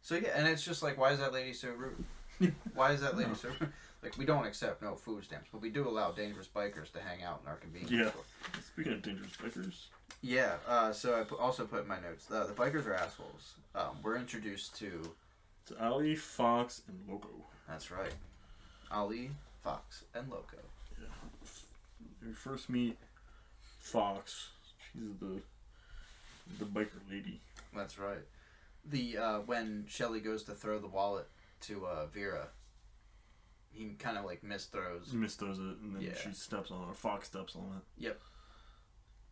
So yeah, and it's just why is that lady so rude? Why is that lady so rude? We don't accept no food stamps, but we do allow dangerous bikers to hang out in our convenience store. Speaking of dangerous bikers. Yeah, so I also put in my notes, the bikers are assholes. We're introduced to... It's Ali, Fox, and Loco. That's right. Ali, Fox, and Loco. Yeah. We first meet Fox. She's the biker lady. That's right. When Shelly goes to throw the wallet to Vera, he kind of misthrows. He misthrows it, and then she steps on it, or Fox steps on it. Yep.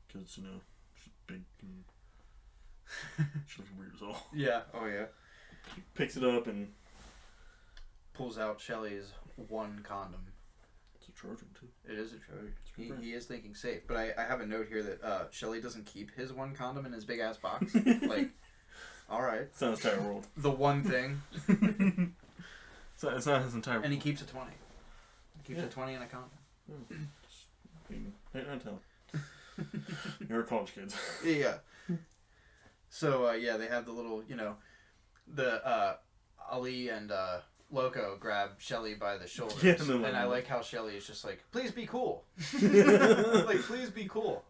Because, she's big and she looks weird as all. Yeah, oh yeah. He picks it up and pulls out Shelly's one condom. It's a Trojan, too. It is a Trojan. He is thinking safe. But I have a note here that Shelly doesn't keep his one condom in his big-ass box. Alright. It's not his entire world. The one thing. It's not his entire world. And he keeps a 20. He keeps a 20 in a condom. Hey, don't tell. You're college kids. Yeah. So, they have the little, Ali and Loco grab Shelly by the shoulders. Yeah, and I like how Shelly is just please be cool. Please be cool.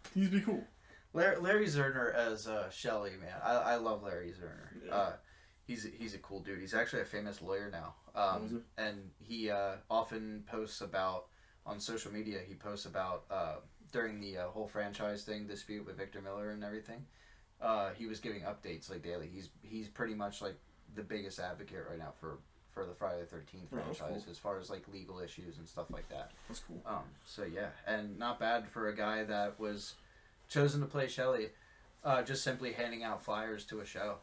Please be cool. Larry Zerner as Shelly, man. I love Larry Zerner. Yeah. He's a cool dude. He's actually a famous lawyer now. And he often posts about, on social media, during the whole franchise dispute with Victor Miller and everything. He was giving updates daily. He's pretty much the biggest advocate right now for the Friday the 13th franchise, cool. As far as legal issues and stuff like that. That's cool. So yeah, and not bad for a guy that was chosen to play Shelly, just simply handing out flyers to a show.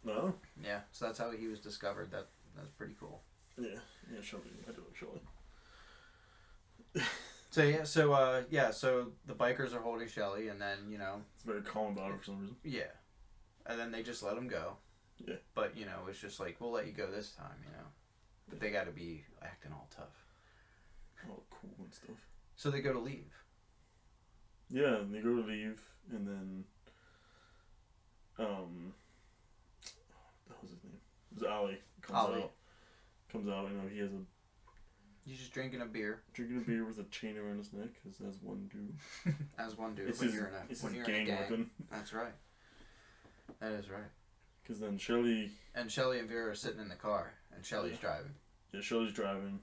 No. Yeah, so that's how he was discovered. That's pretty cool. Yeah, Shelly. I do like Shelly. So the bikers are holding Shelly, and then it's very calm about it for some reason. Yeah, and then they just let him go. Yeah. But it's just we'll let you go this time, But they got to be acting all tough. All cool and stuff. So they go to leave. Yeah, and they go to leave, and then what was his name? It was Ali. Comes out. He has He's just drinking a beer. Drinking a beer with a chain around his neck, as one do. As one do. It's his gang weapon. That's right. That is right. Because then Shelly... And Vera are sitting in the car, and Shelly's driving. Yeah, Shelly's driving.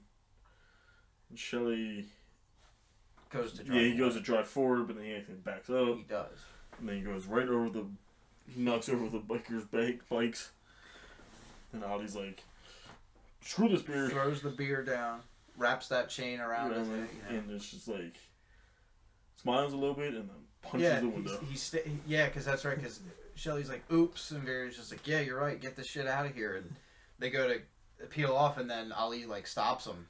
And Shelly... goes to drive. Yeah, he goes to drive forward, but then he actually backs up. He does. And then he goes right over he knocks over the bikers' bikes. And Ali's like, screw this beer. Throws the beer down, wraps that chain around his neck. And it's just smiles a little bit, and then punches the window. Because that's right, because Shelly's like, oops, and Vera's just like, yeah, you're right, get this shit out of here. And they go to peel off, and then Ali stops them.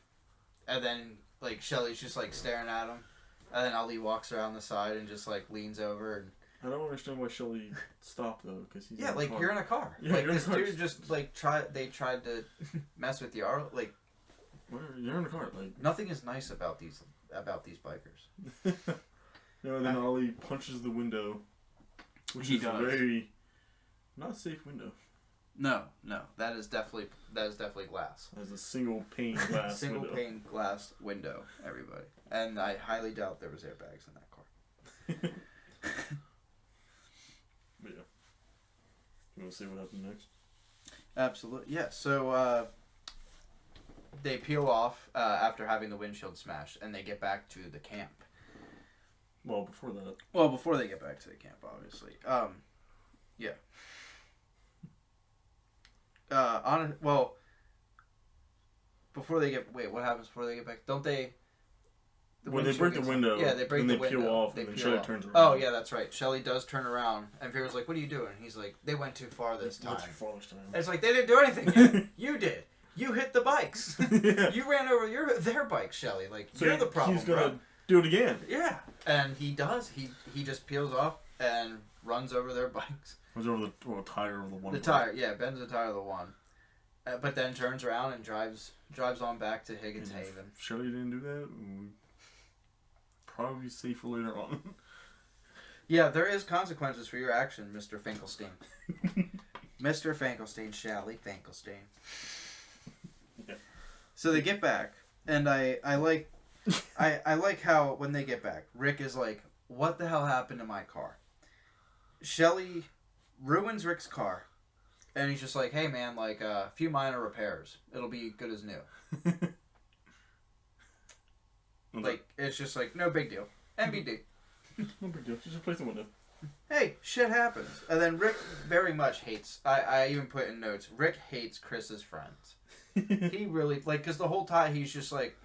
And then Shelly's just staring at him. And then Ali walks around the side and just leans over. And I don't understand why Shelly stopped though, because he's you're in a car. Yeah, this dude just they tried to mess with you. You're in a car. Nothing is nice about these bikers. And then Ali punches the window, which is a very not safe window. No, that is definitely glass. As a single pane glass pane glass window, everybody. And I highly doubt there was airbags in that car. But yeah. You want to see what happened next? Absolutely. Yeah, so they peel off after having the windshield smashed, and they get back to the camp. Well, before that. Well, before they get back to the camp, obviously. Yeah. Before they get... Wait, what happens before they get back? Don't they... When they break the window, yeah, they break and the they window. peel off, They and then peel Shelly off. turns around. Oh yeah, that's right. Shelly does turn around, and Vera's like, "What are you doing?" He's like, "They went too far this time." Went too far this time. And it's like they didn't do anything yet. You did. You hit the bikes. Yeah. You ran over their bike, Shelly. Like So you're the problem. He's gonna bro. do it again. Yeah, and he does. He just peels off and runs over their bikes. Runs over the tire of the one. The tire, yeah, bends the tire of the one, but then turns around and drives on back to Higgins Haven. If Shelly didn't do that, we'd probably be safer later on. Yeah, there is consequences for your action, Mr. Finkelstein. Mr. Finkelstein, Shelly Finkelstein. Yeah. So they get back, and I like I like how when they get back, Rick is like, "What the hell happened to my car?" Shelly ruins Rick's car, and he's just like, "Hey man, like a few minor repairs, it'll be good as new." Like it's just like no big deal, NBD. No big deal. Just replace the window. Hey, shit happens. And then Rick very much hates. I even put in notes. Rick hates Chris's friends. He really because the whole time he's just like,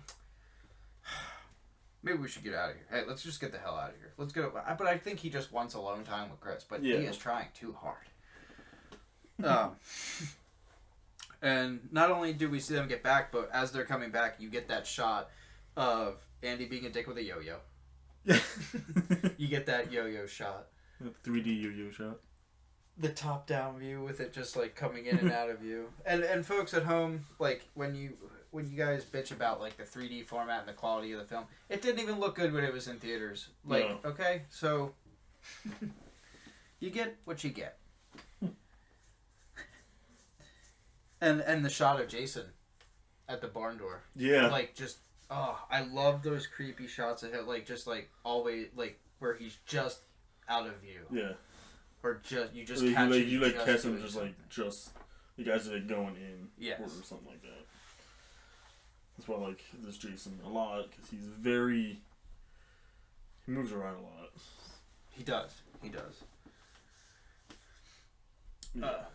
maybe we should get out of here. Hey, let's just get the hell out of here. Let's go. But I think he just wants alone time with Chris. But he is trying too hard. And not only do we see them get back, but as they're coming back, you get that shot of Andy being a dick with a yo-yo. You get that yo-yo shot. 3D yo-yo shot. The top-down view with it just like coming in and out of you. And folks at home, like when you guys bitch about like the 3D format and the quality of the film, it didn't even look good when it was in theaters. Like, no. Okay, so you get what you get. And the shot of Jason at the barn door. Yeah. Like just I love those creepy shots of him, like just like always like where he's just out of view. Yeah. Or just you just you catch him. you catch him doing just something. the guys are like going in. Yes. Or something like that. That's why I like this Jason a lot because he moves around a lot. He does. He does. Yeah.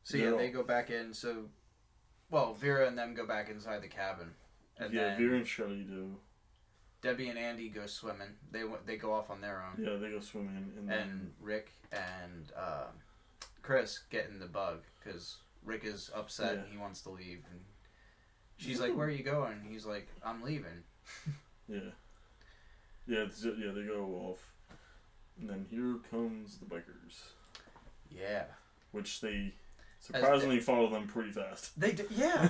So yeah, they go back in. So, well, Vera and them go back inside the cabin. And then Vera and Shelly do. Debbie and Andy go swimming. They go off on their own. Yeah, they go swimming. And Rick and Chris get in the bug because Rick is upset and he wants to leave. And she's like, "Where are you going?" And he's like, "I'm leaving." Yeah. Yeah, they go off. And then here comes the bikers. Yeah. Which they surprisingly follow them pretty fast. They do, yeah.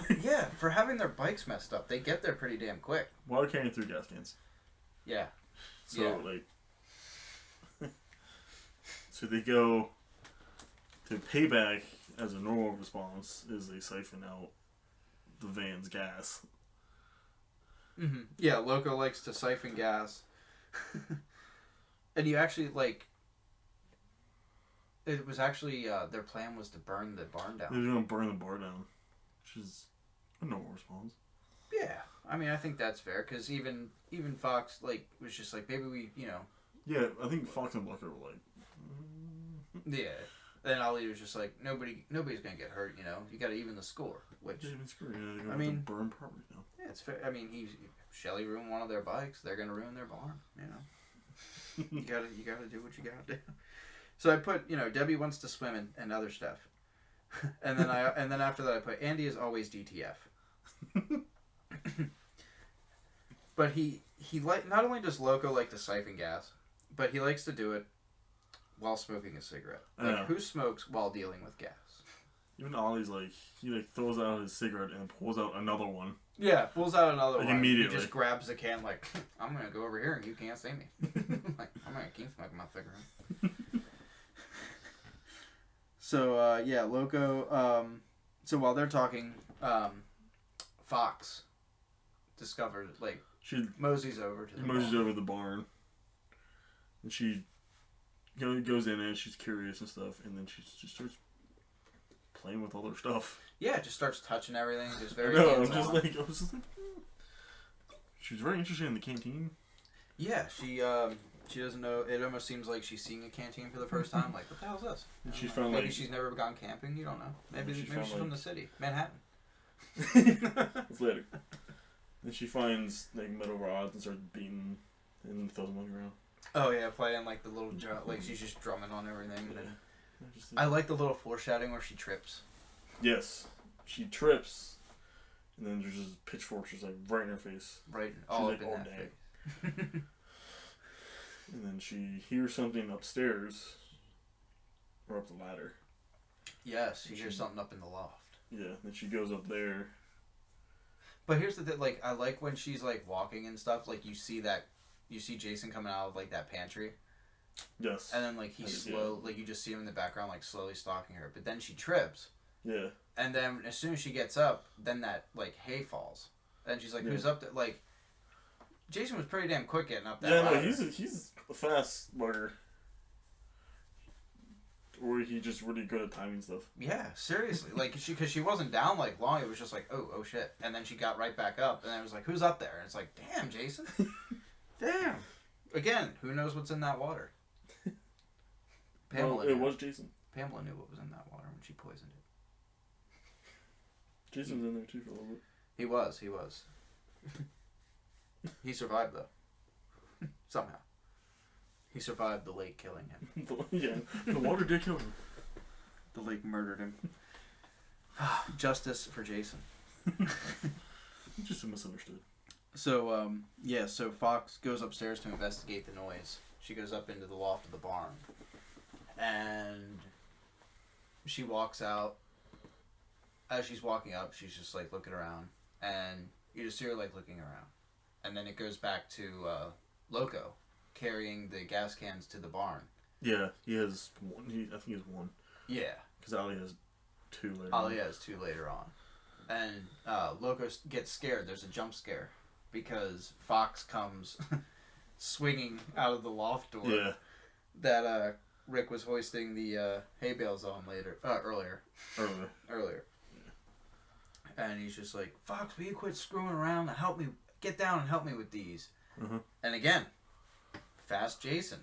For having their bikes messed up, they get there pretty damn quick. While they're carrying 3 gas cans. Yeah. So, so they go to payback as a normal response is they siphon out the van's gas. Mm-hmm. Yeah, Loco likes to siphon gas. And you actually, it was actually, their plan was to burn the barn down. They're going to burn the bar down, which is a normal response. Yeah. I mean, I think that's fair, because even Fox, was just like, maybe we, Yeah, I think Fox and Blucker were like... Yeah. Then Ollie was just like, nobody's going to get hurt, You got to even the score, which... Yeah, it's screw. Yeah, they're going to burn property now. Yeah, it's fair. I mean, Shelly ruined one of their bikes. They're going to ruin their barn, You gotta do what you gotta do. So I put, Debbie wants to swim and other stuff. And then after that I put, Andy is always DTF. But he not only does Loco like to siphon gas, but he likes to do it while smoking a cigarette. Who smokes while dealing with gas? Even Ollie's he throws out his cigarette and pulls out another one. Yeah, pulls out another one. Immediately. He just grabs the can I'm going to go over here and you can't see me. I'm going to keep smoking my cigarette. So, Loco, so while they're talking, Fox discovers, she moseys over to the moseys barn. over the barn. And she goes in and she's curious and stuff, and then she just starts playing with all their stuff. Yeah, just starts touching everything. Just very I hands-on. was just like, she was very interested in the canteen. Yeah, she doesn't know. It almost seems like she's seeing a canteen for the first time. What the hell is this? And she found maybe she's never gone camping. You don't know. Maybe she's from the city, Manhattan. It's later. Then she finds like metal rods and starts beating and throws them on the ground. Oh yeah, playing like the little drum, like she's just drumming on everything. And then I like the little foreshadowing where she trips. Yes, she trips, and then there's just pitchforks just like right in her face. Right, all up in that day. face. And then she hears something upstairs, or up the ladder. Yes, she hears something up in the loft. Yeah, then she goes up there. But here's the thing, like, I like when she's, like, walking and stuff, like, you see Jason coming out of, like, that pantry. Yes. And then, like, like, you just see him in the background, like, slowly stalking her. But then she trips. Yeah. And then, as soon as she gets up, then that, like, hay falls. And she's like, who's up there? Like, Jason was pretty damn quick getting up that ladder. Yeah, no, he's a fast learner. Or he just really good at timing stuff. Yeah, seriously. Like, because she wasn't down, like, long. It was just like, oh, shit. And then she got right back up. And then it was like, who's up there? And it's like, damn, Jason. Damn. Again, who knows what's in that water? Pamela it was Jason. Pamela knew what was in that water when she poisoned it. Jason's in there, too, for a little bit. He was. He survived, though. Somehow. He survived the lake killing him. Yeah, the water did kill him. The lake murdered him. Justice for Jason. Just misunderstood. So, so Fox goes upstairs to investigate the noise. She goes up into the loft of the barn. And she walks out. As she's walking up, she's just, like, looking around. And you just see her, like, looking around. And then it goes back to Loco carrying the gas cans to the barn. Yeah, he has one. I think he has one. Yeah. Because Ali has two later on. Ali has two later on. And Loco gets scared. There's a jump scare. Because Fox comes swinging out of the loft door. Yeah. That Rick was hoisting the hay bales on earlier. Yeah. And he's just like, Fox, will you quit screwing around and help me? Get down and help me with these. Uh-huh. And again, fast Jason.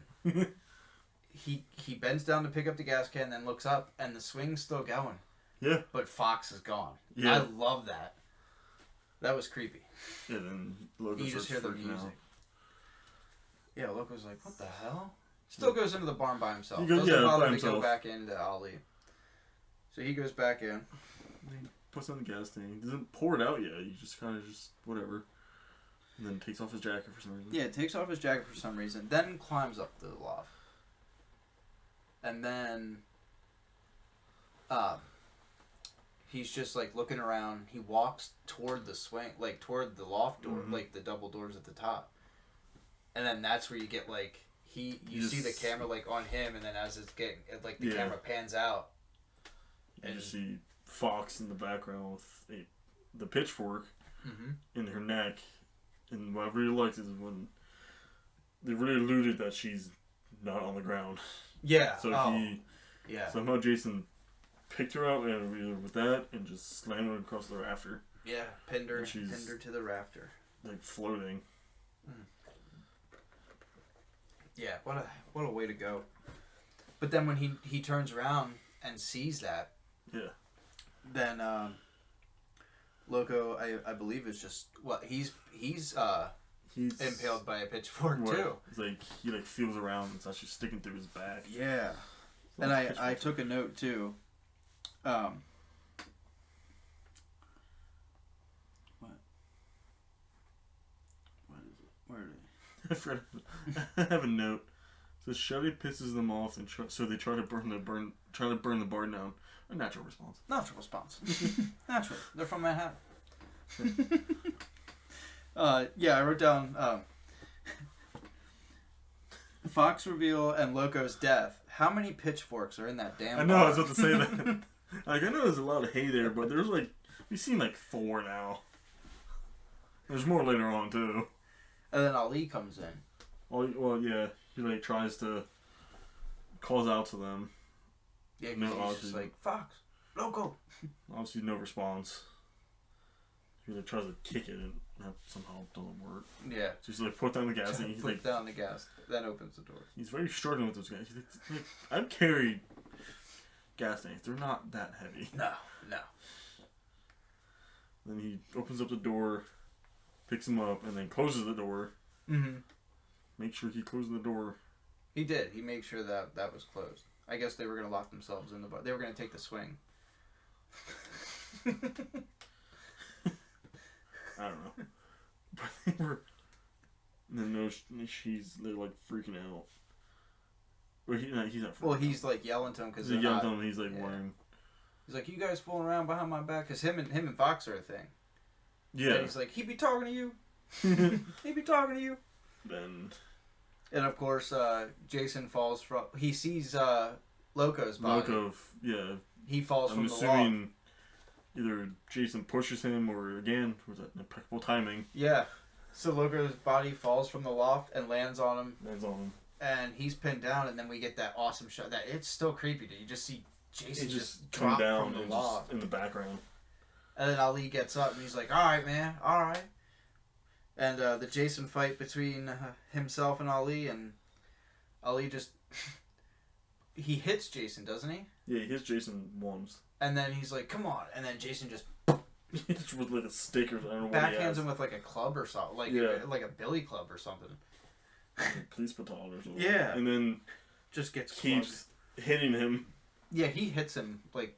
He bends down to pick up the gas can, then looks up, and the swing's still going. Yeah. But Fox is gone. Yeah. I love that. That was creepy. Yeah, then Loco you just hear the music. Out. Yeah, Loco's like, what the hell? Still goes into the barn by himself. Doesn't bother by to go back into Ali. So he goes back in. He puts on the gas tank. He doesn't pour it out yet. He just kind of whatever. And then takes off his jacket for some reason. Yeah, takes off his jacket for some reason. Then climbs up the loft. And then he's just like looking around. He walks toward the swing, like toward the loft door, like the double doors at the top. And then that's where you get like you see the camera like on him, and then as it's getting like the camera pans out, and you see Fox in the background with the pitchfork in her neck. And what I really liked is when they really alluded that she's not on the ground. Yeah. So somehow Jason picked her up and with that and just slammed her across the rafter. Yeah, pinned her to the rafter. Like floating. Yeah, what a way to go. But then when he turns around and sees that, then Loco, I believe, is just he's impaled by a pitchfork too. It's like he feels around and it's actually sticking through his back. Yeah, and I took a note too. What is it? Where are they? I have a note. It says Shelly pisses them off, and so they try to burn the barn down. A natural response. Natural. They're from Manhattan. I wrote down Fox reveal and Loco's death. How many pitchforks are in that damn I know, barn? I was about to say that. I know there's a lot of hay there, but there's we've seen 4 now. There's more later on, too. And then Ali comes in. Well, yeah. He tries to calls out to them. Yeah, he's just like, Fox, Loco. Obviously, no response. He tries to kick it, and that somehow doesn't work. Yeah. Just put down the gas. And he's put down the gas. Then opens the door. He's very struggling with those guys. I've carried gas tanks. They're not that heavy. No. Then he opens up the door, picks him up, and then closes the door. Mm-hmm. Make sure he closes the door. He did. He made sure that was closed. I guess they were going to lock themselves in the bar. They were going to take the swing. I don't know. But they were... And then they're like freaking out. Or he's not freaking Well, out. he's like yelling to him because He's yelling to him. He's like worrying. He's like, you guys fooling around behind my back, because him and Fox are a thing. Yeah. And he's like, he be talking to you. He be talking to you. Then. And of course, Jason falls from. He sees Loco's body. Yeah. He falls from the loft. I'm assuming either Jason pushes him or again, was that impeccable timing? Yeah. So Loco's body falls from the loft and lands on him. And he's pinned down, and then we get that awesome shot. That it's still creepy. You just see Jason just drop down from the loft in the background. And then Ali gets up and he's like, "All right, man, all right." And the Jason fight between himself and Ali just he hits Jason, doesn't he? Yeah, he hits Jason once. And then he's like, "Come on!" And then Jason just with like a stick or I don't know what backhands him with like a club or something, like a billy club or something. Police baton or something. Yeah. And then just keeps hitting him. Yeah, he hits him like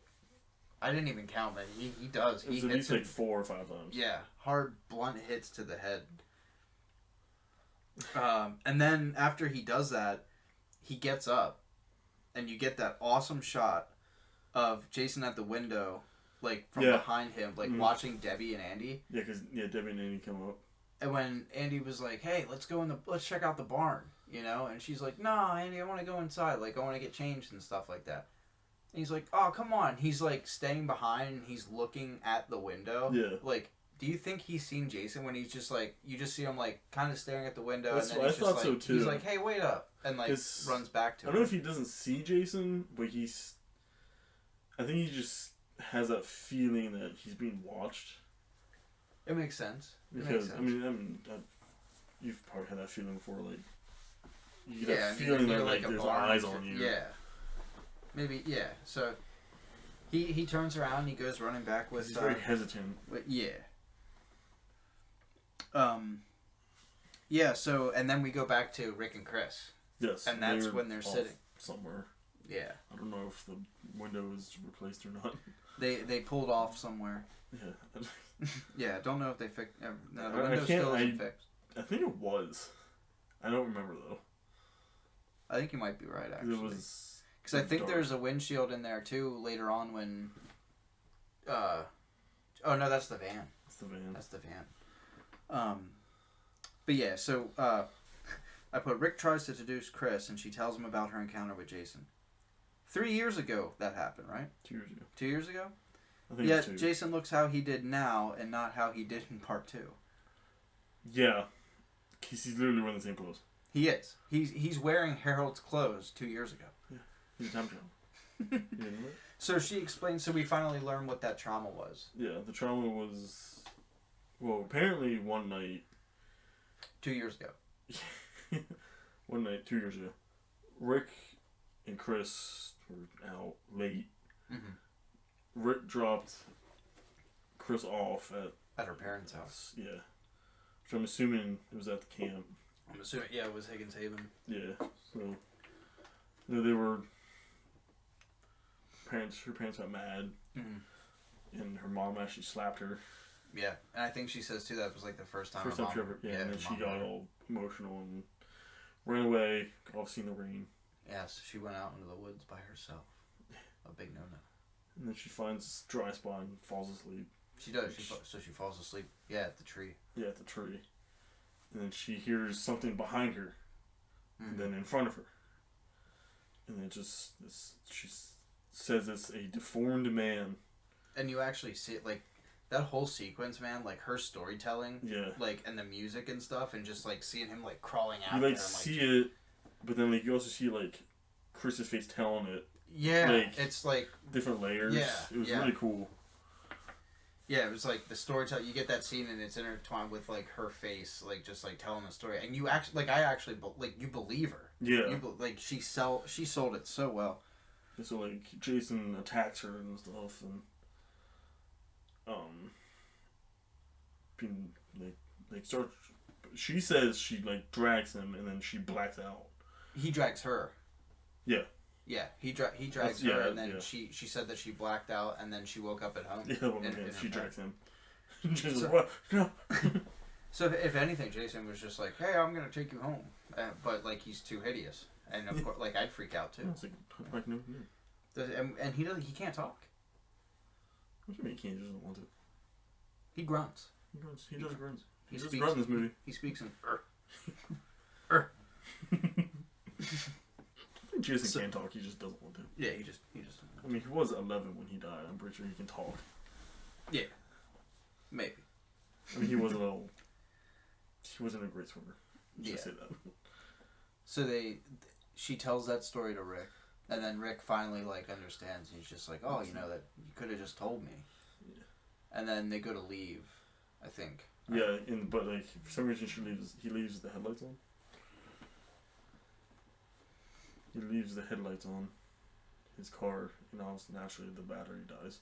I didn't even count that. He does. He hits him like 4 or 5 times. Yeah, hard blunt hits to the head. And then after he does that, he gets up, and you get that awesome shot of Jason at the window, like from behind him, like watching Debbie and Andy. Yeah, because Debbie and Andy come up. And when Andy was like, "Hey, let's check out the barn," you know, and she's like, "Nah, Andy, I want to go inside. Like, I want to get changed and stuff like that." And he's like, "Oh, come on." He's like staying behind and he's looking at the window. Yeah. Like, do you think he's seen Jason when he's just like, you just see him like kind of staring at the window That's and then I thought so too. He's like, "Hey, wait up," and like runs back to him. I don't know if he doesn't see Jason, but I think he just has that feeling that he's being watched. It makes sense. Because I mean, you've probably had that feeling before, like you get that feeling that like there's eyes on you. Yeah. Maybe So he turns around and he goes running back with. He's very hesitant. Yeah. Yeah. So and then we go back to Rick and Chris. Yes. And that's when they're sitting somewhere. Yeah. I don't know if the window is replaced or not. They pulled off somewhere. Yeah. Yeah. Don't know if they fixed. No, the window still isn't fixed. I think it was. I don't remember though. I think you might be right actually. It was. Because I think there's a windshield in there too later on when. Oh no, that's the van. That's the van. But yeah, so I put Rick tries to seduce Chris, and she tells him about her encounter with Jason. 3 years ago that happened, right? 2 years ago. 2 years ago. I think. Yet Jason looks how he did now, and not how he did in part 2. Yeah, he's literally wearing the same clothes. He is. He's wearing Harold's clothes 2 years ago. Yeah, he's a time traveler. You know what? So she explains. So we finally learn what that trauma was. Yeah, the trauma was. Well, apparently one night. 2 years ago. One night, 2 years ago, Rick and Chris were out late. Mm-hmm. Rick dropped Chris off at her parents' house. Yeah, which I'm assuming it was at the camp. I'm assuming, yeah, it was Higgins Haven. Yeah, so they were parents. Her parents got mad, and her mom actually slapped her. Yeah, and I think she says too that was like the first time. First time she ever, and then she got all emotional and ran away. Got off seeing the rain. Yeah, so she went out into the woods by herself. A big no-no. And then she finds a dry spot and falls asleep. She does. So she falls asleep. Yeah, at the tree. Yeah, at the tree. And then she hears something behind her, and then in front of her. And then she says it's a deformed man. And you actually see it, like, that whole sequence, man, like, her storytelling. Yeah. Like, and the music and stuff, and just, like, seeing him, like, crawling out you, like, see it, but then, like, you also see, like, Chris's face telling it. Yeah, like, it's, like... different layers. Yeah. It was really cool. Yeah, it was like the storytelling. You get that scene and it's intertwined with like her face, like just like telling the story, and you actually, like you believe her. Yeah. Like she sold it so well. And so like Jason attacks her and stuff, and being like like starts. She says she like drags him, and then she blacks out. He drags her. Yeah. Yeah, he drags her, and then she said that she blacked out, and then she woke up at home. Yeah, well, she drags him. She's like, what? No. So if anything, Jason was just like, "Hey, I'm gonna take you home," but like he's too hideous, and of course, like I'd freak out too. It's like no. And he can't talk. What do you mean he can't? He doesn't want to. He grunts. He does grunts. He does speaks grunt in this movie. He speaks in I think Jason can talk. He just doesn't want to. Yeah, he just. I mean, he was 11 when he died. I'm pretty sure he can talk. Yeah, maybe. I mean, he wasn't a great swimmer. Just say that. So she tells that story to Rick, and then Rick finally like understands. He's just like, "Oh, you know that you could have just told me." Yeah. And then they go to leave, I think. Yeah, but like for some reason he leaves the headlights on. He leaves the headlights on his car, and naturally the battery dies.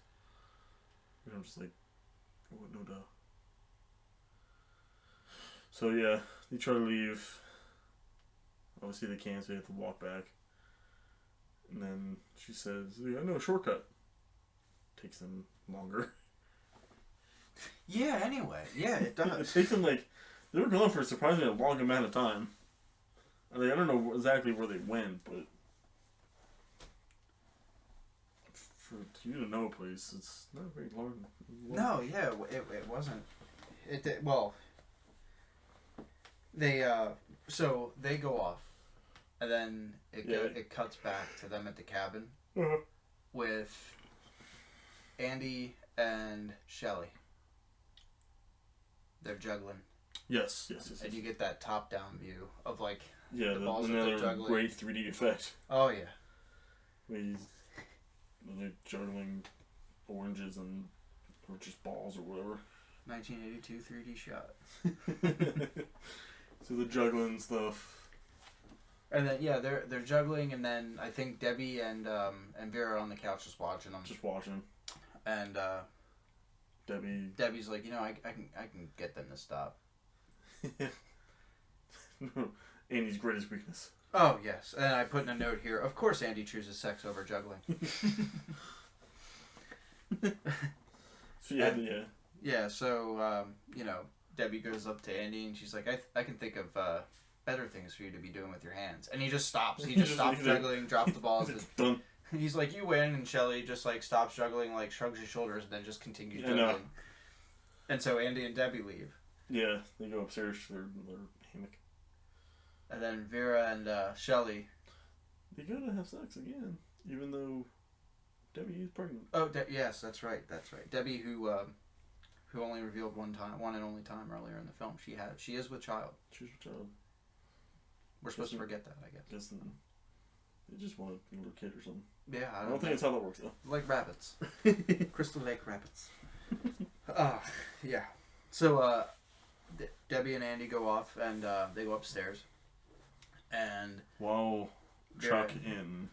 And I'm just like, what? No duh. So yeah, they try to leave. Obviously they can't, so they have to walk back. And then she says, "Yeah, I know a shortcut." Takes them longer. Yeah. Anyway, yeah, it does. It takes them like they were gone for a surprisingly long amount of time. I mean, I don't know exactly where they went, but for you to know a place, it's not very long. No, yeah, it wasn't. It did, well. They so they go off, and then it cuts back to them at the cabin with Andy and Shelly. They're juggling. Yes. And you get that top-down view of like the balls another great 3D effect. Oh yeah. He's like juggling oranges or just balls or whatever. 1982 3D shot. So the juggling stuff. And then they're juggling, and then I think Debbie and Vera are on the couch just watching them. Just watching. And Debbie's like, I can get them to stop. Andy's greatest weakness. Oh yes, and I put in a note here. Of course, Andy chooses sex over juggling. So yeah. Yeah. So Debbie goes up to Andy and she's like, I can think of better things for you to be doing with your hands. And he just stops. He just stops juggling, drops the balls. Done. He's like, you win, and Shelly just like stops juggling, like shrugs his shoulders, and then just continues juggling. And so Andy and Debbie leave. Yeah, they go upstairs to their hammock. And then Vera and Shelly. They gotta have sex again, even though Debbie is pregnant. Oh, yes, that's right. Debbie, who only revealed one and only time earlier in the film, she is with child. She's with child. We're supposed to forget that, I guess. They just want a little kid or something. Yeah, I don't think that's how that works though. Like rabbits. Crystal Lake rabbits. Yeah. So Debbie and Andy go off, and they go upstairs. And while Chuck and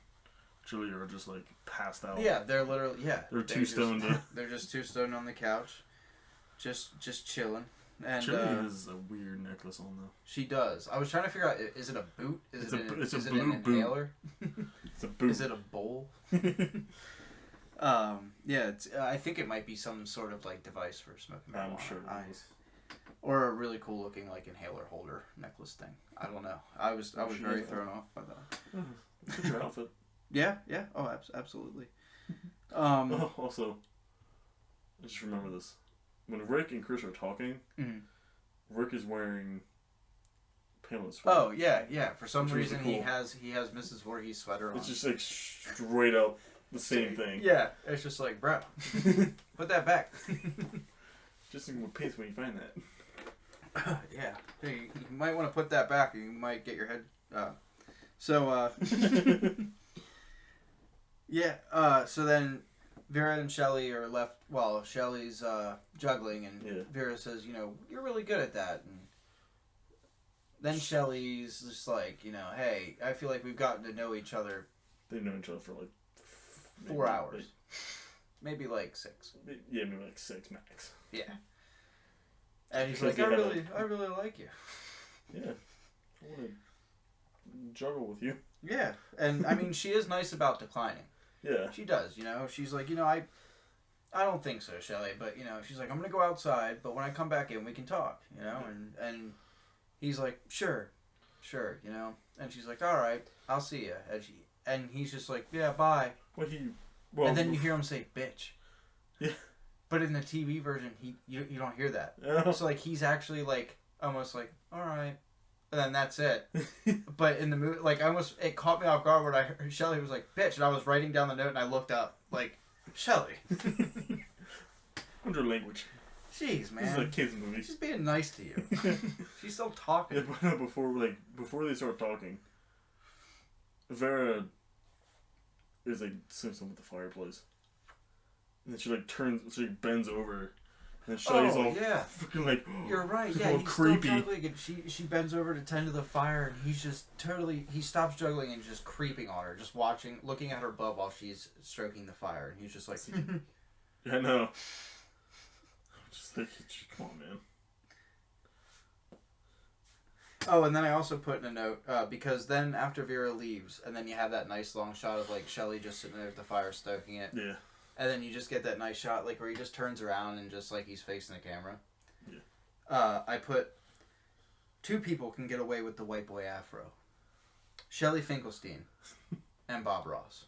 Julie are just like passed out. Yeah, they're literally They're too stoned. They're just too stoned on the couch, just chilling. And Julie has a weird necklace on though. She does. I was trying to figure out: is it a boot? Is it an blue inhaler? It's a boot. Is it a bowl? Yeah, I think it might be some sort of like device for smoking marijuana. I'm sure. Or a really cool looking like inhaler holder necklace thing. I don't know. I was very thrown off by that. Look at your outfit. Yeah. Oh, absolutely. Also, I just remember this. When Rick and Chris are talking, Rick is wearing Pamela's sweater. Oh yeah. For some reason, he has Mrs. Voorhees' sweater on. It's just like straight up the same thing. Yeah, it's just like, bro, put that back. Just in pace when you find that. Yeah, you might want to put that back, or you might get your head. So then Vera and Shelly are left while Shelly's juggling, and Vera says, you're really good at that. And then Shelly's just like, hey, I feel like we've gotten to know each other. They've known each other for like 4 hours. Maybe like 6. Yeah, maybe like 6 max. Yeah. And he's Because like, they I really like you. Yeah. I want to juggle with you. Yeah. And, I mean, she is nice about declining. Yeah. She does, you know. She's like, I don't think so, Shelly, but, she's like, I'm going to go outside, but when I come back in, we can talk, and he's like, sure, and she's like, all right, I'll see you, and he's just like, yeah, bye. And then you hear him say, bitch. Yeah. But in the TV version, you don't hear that. Yeah. So, like, he's actually, like, almost like, all right, and then that's it. But in the movie, like, it caught me off guard when I heard Shelly was like, bitch, and I was writing down the note, and I looked up, like, Shelly. Under language. Jeez, man. This is a kids movie. She's being nice to you. She's still talking. Yeah, but before they start talking, Vera is like Simpson with the fireplace, and then she like bends over, and then Shelly's all freaking like. You're right. Yeah, all he's creepy. Still juggling, and she bends over to tend to the fire, and he's just he stops juggling and just creeping on her, just looking at her butt while she's stroking the fire, and he's just like. Yeah, I know. Just like, come on, man. Oh, and then I also put in a note, because then after Vera leaves, and then you have that nice long shot of, like, Shelly just sitting there at the fire stoking it. Yeah. And then you just get that nice shot, like, where he just turns around and just, like, he's facing the camera. Yeah. I put, 2 people can get away with the white boy afro. Shelly Finkelstein and Bob Ross.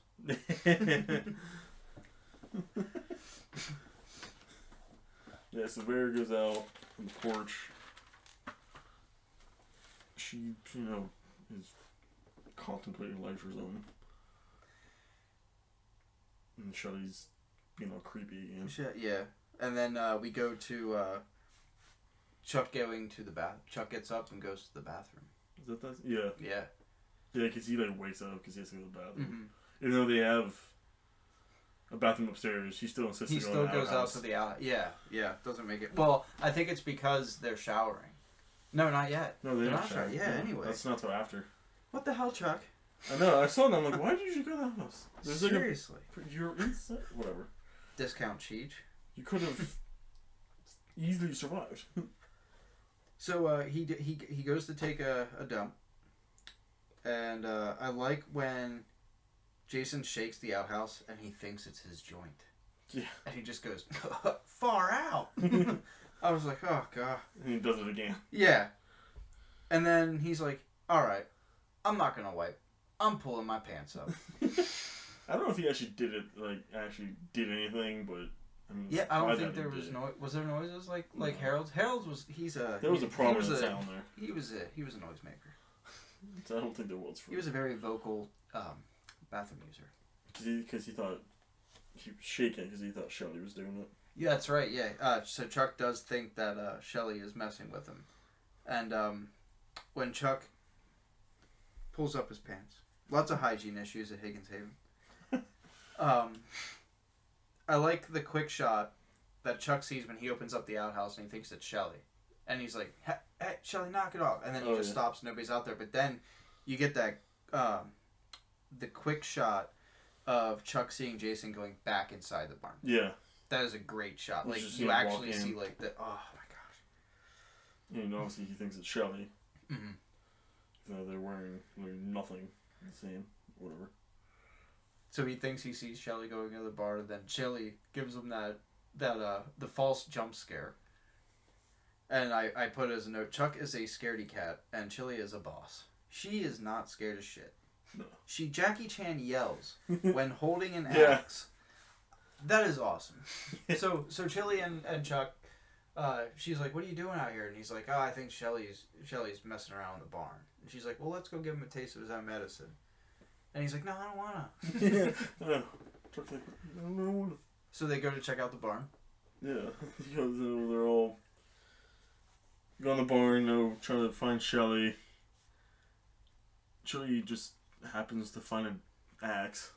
Yeah, so Vera goes out on the porch. She, is contemplating life or something. And Shelly's being all creepy again. Yeah. And then we go to Chuck going to the bath. Chuck gets up and goes to the bathroom. Is that? Yeah. Yeah. Yeah, because he, like, wakes up because he has to go to the bathroom. Mm-hmm. Even though they have a bathroom upstairs, he still insists he to go still to the goes outhouse. out to the out. Yeah. Doesn't make it. Well, I think it's because they're showering. No, not yet. No, they're not showering. Yeah, no, anyway. That's not till after. What the hell, Chuck? I know, I saw them, I'm like, why did you go to the house? Seriously. You're inside? Whatever. Discount Cheech. You could have easily survived. So he goes to take a dump. And I like when Jason shakes the outhouse and he thinks it's his joint. Yeah. And he just goes, far out. I was like, oh, God. And he does it again. Yeah. And then he's like, all right, I'm not going to wipe. I'm pulling my pants up. I don't know if he actually did it, did anything, but... I mean, yeah, I don't think there was noise. Was there noises like Harold's? Harold's was, There was a prominent sound there. He was a noisemaker. I don't think there was. He was a very vocal bathroom user. Because he thought... He was shaking because he thought Shelly was doing it. Yeah, that's right, yeah. So Chuck does think that Shelly is messing with him. And when Chuck pulls up his pants, lots of hygiene issues at Higgins Haven. I like the quick shot that Chuck sees when he opens up the outhouse and he thinks it's Shelly. And he's like, hey, Shelly, knock it off. And then he just stops, nobody's out there. But then you get that, the quick shot of Chuck seeing Jason going back inside the barn. Yeah. That is a great shot. You like, just you actually see, like, the... Oh, my gosh. And obviously he thinks it's Shelly. Mm-hmm. Even though they're wearing nothing the same. Whatever. So he thinks he sees Shelly going into the bar, and then Shelly gives him the false jump scare. And I put as a note, Chuck is a scaredy cat, and Shelly is a boss. She is not scared of shit. No. She Jackie Chan yells when holding an axe. That is awesome. So Chili and Chuck, she's like, what are you doing out here? And he's like, oh, I think Shelly's messing around in the barn. And she's like, well, let's go give him a taste of his own medicine. And he's like, no, I don't want to. Chuck's like, I don't want to. So they go to check out the barn. Yeah. They're all go in the barn, trying to find Shelly. Shelly just happens to find an axe.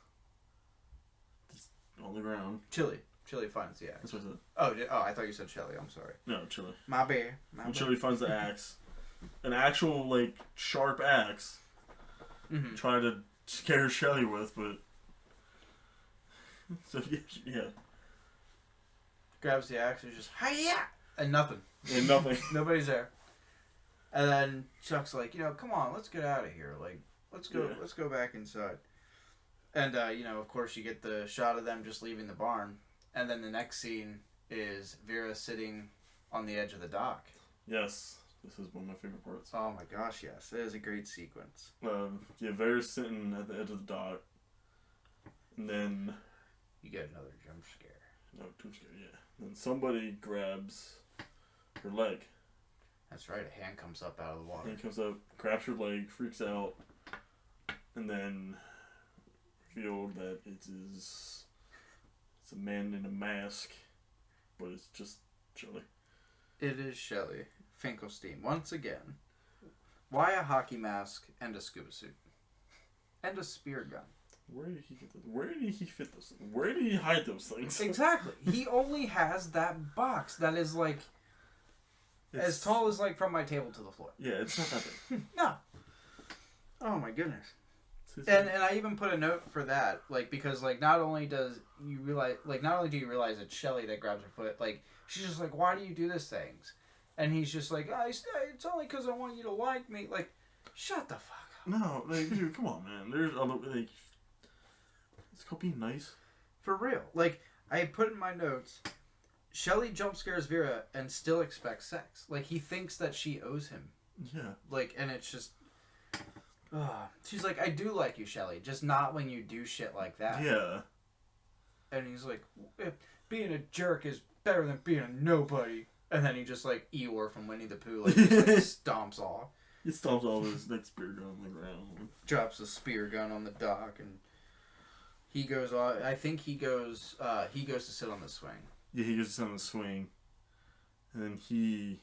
Just on the ground. Chili finds the axe. That's what I said. Oh, I thought you said Shelly. I'm sorry. No, Chili. My bad. And Chili finds the axe. An actual, sharp axe. Mm-hmm. Try to scare Shelly with, but... So, yeah. Grabs the axe and just, hi-ya! And nothing. And nothing. Nobody's there. And then Chuck's like, come on, let's get out of here. Like, let's go back inside. And, of course, you get the shot of them just leaving the barn. And then the next scene is Vera sitting on the edge of the dock. Yes. This is one of my favorite parts. Oh my gosh, yes. It is a great sequence. Vera's sitting at the edge of the dock. And then... You get another jump scare. No, jump scare, yeah. Then somebody grabs her leg. That's right, a hand comes up out of the water. Hand comes up, grabs her leg, freaks out, and then revealed that it's a man in a mask, but it's just Shelly. It is Shelly Finkelstein once again. Why a hockey mask and a scuba suit? And a spear gun. Where did he get those? Where did he fit those things? Where did he hide those things? Exactly. He only has that box that is like as tall as like from my table to the floor. Yeah, it's not that big. No. Oh my goodness. And I even put a note for that, like, because like not only do you realize it's Shelly that grabs her foot, like she's just like, why do you do these things? And he's just like, it's only because I want you to like me. Like, shut the fuck up. No, like, dude, come on, man. There's other like, it's called being nice. For real. Like, I put in my notes, Shelly jump scares Vera and still expects sex. Like, he thinks that she owes him. Yeah. Like, and it's just... She's like, I do like you, Shelly, just not when you do shit like that. Yeah. And he's like, being a jerk is better than being a nobody. And then he just, like, Eeyore from Winnie the Pooh, like, just, like, stomps off. He stomps off his, like, spear gun on the ground. Drops the spear gun on the dock, and he goes off. I think he goes to sit on the swing. Yeah, he goes to sit on the swing. And then he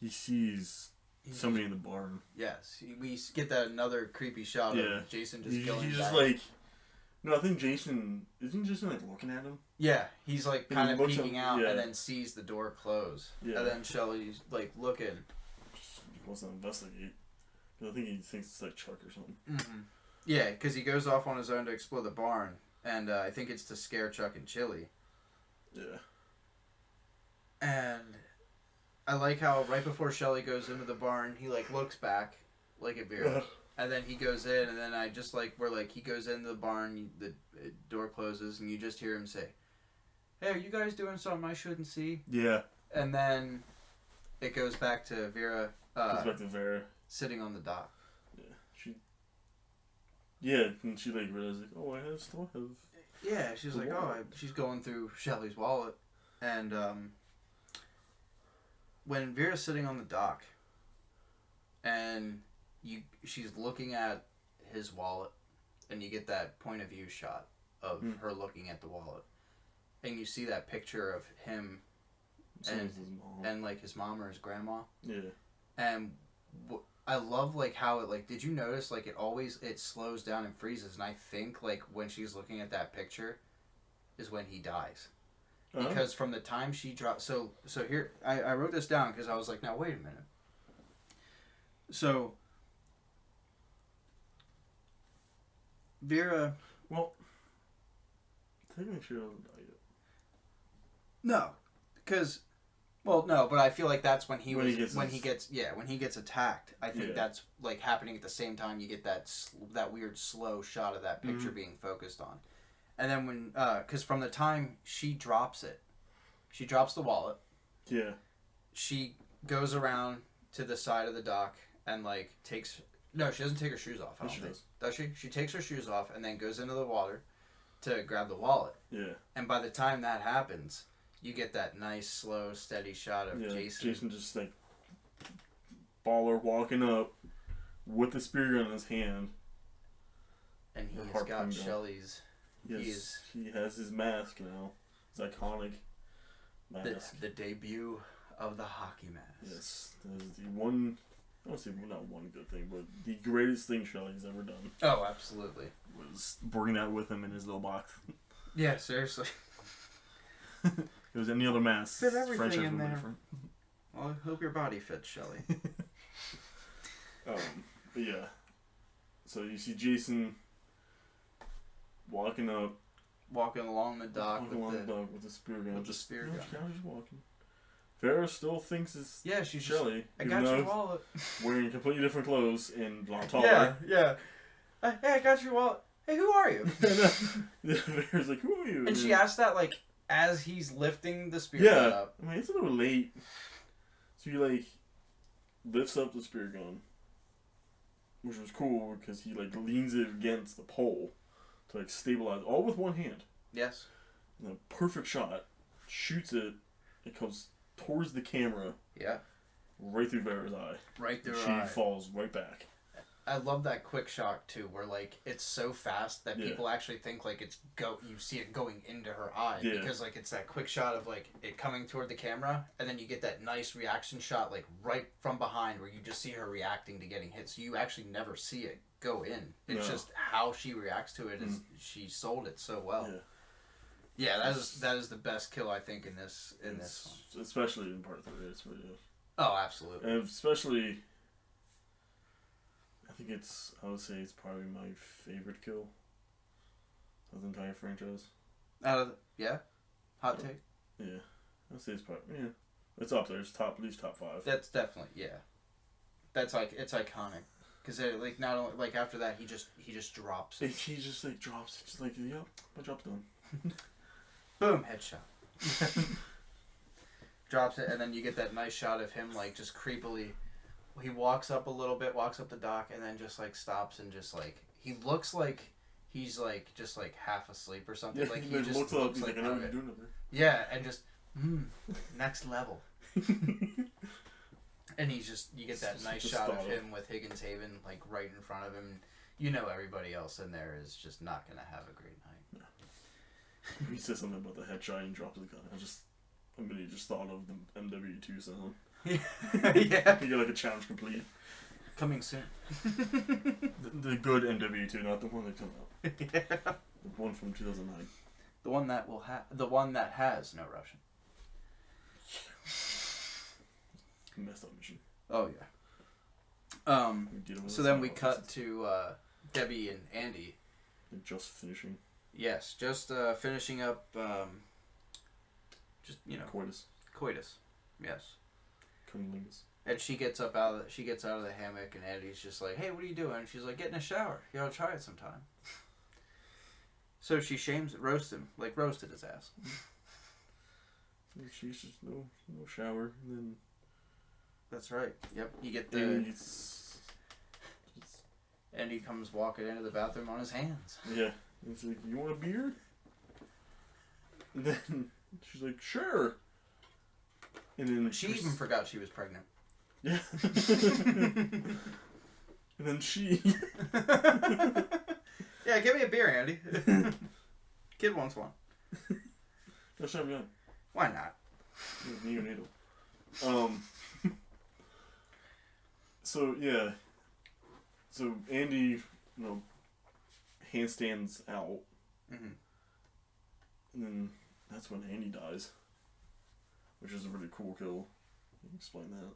sees somebody in the barn. Yes. We get that another creepy shot of Jason just going He's back. just like... No, I think Jason... Isn't Jason, like, looking at him? Yeah, he's, like, kind of peeking out yeah. and then sees the door close. Yeah. And then Shelly's, like, looking. He wants to investigate. I think he thinks it's, like, Chuck or something. Mm-hmm. Yeah, because he goes off on his own to explore the barn. And I think it's to scare Chuck and Chili. Yeah. And I like how right before Shelly goes into the barn, he, like, looks back, like at Vera. And then he goes in, and then I just like, he goes into the barn, the door closes, and you just hear him say, hey, are you guys doing something I shouldn't see? Yeah. And then it goes back to Vera. Sitting on the dock. Yeah. And she, like, realizes, like, oh, I still have... Yeah, she's like, she's going through Shelly's wallet. And, when Vera's sitting on the dock, and... she's looking at his wallet, and you get that point of view shot of her looking at the wallet, and you see that picture of him and like his mom or his grandma. Yeah. And I love like how it like. Did you notice like it slows down and freezes, and I think like when she's looking at that picture, is when he dies. Because from the time she dropped, so here I wrote this down because I was like, now wait a minute. So. Vera... Well, technically she doesn't die yet. No. Because... Well, no, but I feel like that's when he gets attacked. I think that's, like, happening at the same time you get that weird slow shot of that picture being focused on. And then when... Because from the time she drops it, she drops the wallet. Yeah. She goes around to the side of the dock and, like, takes... No, she doesn't take her shoes off. I don't think. Does she? She takes her shoes off and then goes into the water to grab the wallet. Yeah. And by the time that happens, you get that nice, slow, steady shot of Jason. Jason just, like, baller walking up with the spear gun in his hand. And he's got Shelly's... Yes, he has his mask now. His iconic mask. The debut of the hockey mask. Yes. That is the one... I don't say not one good thing, but the greatest thing Shelly's ever done. Oh, absolutely. Was bringing that with him in his little box. Yeah, seriously. If it was any other mask, fit everything in there. Different. Well, I hope your body fits, Shelly. But yeah. So you see Jason walking along the dock with the spear gun. Just walking. Vera still thinks it's she's Shelly. I got your wallet. Wearing completely different clothes and taller. Yeah. Hey, I got your wallet. Hey, who are you? Vera's like, who are you? And she asked that, like, as he's lifting the spear gun up. I mean, it's a little late. So he, like, lifts up the spear gun. Which was cool because he, like, leans it against the pole to, like, stabilize. All with one hand. Yes. And a perfect shot. Shoots it. It comes towards the camera. Yeah. Right through Vera's eye. Right through her eye. She falls right back. I love that quick shot too, where like it's so fast that people actually think like you see it going into her eye because like it's that quick shot of like it coming toward the camera, and then you get that nice reaction shot like right from behind where you just see her reacting to getting hit, so you actually never see it go in. It's just how she reacts to it is she sold it so well. Yeah, that is the best kill I think in this one. Especially in part 3. It's really Oh, absolutely. And especially, I would say it's probably my favorite kill of the entire franchise. Hot take? Yeah. I'd say it's probably, it's up there. It's at least top 5. That's definitely, That's like, it's iconic. Because like not only, like after that, he just drops it. He just like drops it. Just like, yep, my job's done. Boom, headshot. Drops it, and then you get that nice shot of him like just creepily. He walks up a little bit, walks up the dock, and then just like stops and just like he looks like he's like just like half asleep or something. Like he just looks up. He's like, I know what you're doing over there. Yeah, and just next level. And he's just you get that nice shot of him with Higgins Haven like right in front of him. You know everybody else in there is just not gonna have a great night. No. He says something about the headshot and drops the gun. I immediately just thought of the MW2 sound. Yeah. You get like a challenge complete. Coming soon. the good MW2, not the one that came out. Yeah. The one from 2009. The one that has no Russian. Messed up mission. Oh yeah. So then we cut to Debbie and Andy. They're just finishing. Yes, just finishing up. Just coitus. Yes. Cunnilingus. And she gets out of the hammock, and Andy's just like, "Hey, what are you doing?" And she's like, "Get in a shower. You ought to try it sometime." So she roasted his ass. She's just no shower, and then. That's right. Yep. You get the. Andy comes walking into the bathroom on his hands. Yeah. He's like, "You want a beer?" And then she's like, "Sure." And then she even forgot she was pregnant. Yeah. And then she. Yeah, give me a beer, Andy. Kid wants one. That's not good. Why not? Neonatal. So yeah. So Andy, handstands out. Mm-hmm. And then that's when Andy dies. Which is a really cool kill. You can explain that.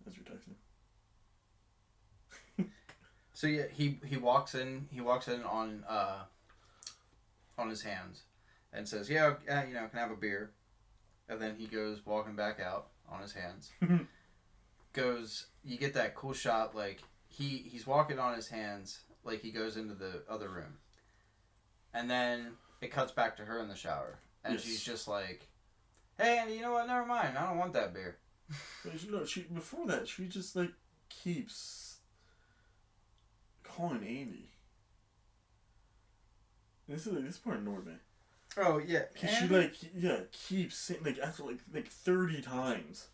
As you're texting. So yeah, he walks in on his hands and says, "Yeah, can I have a beer?" And then he goes walking back out on his hands. You get that cool shot like he's walking on his hands like he goes into the other room. And then it cuts back to her in the shower. And she's just like, "Hey Andy, you know what? Never mind. I don't want that beer." But before that, she just like keeps calling Andy. This part annoyed me. Oh yeah, she keeps saying after like 30 times.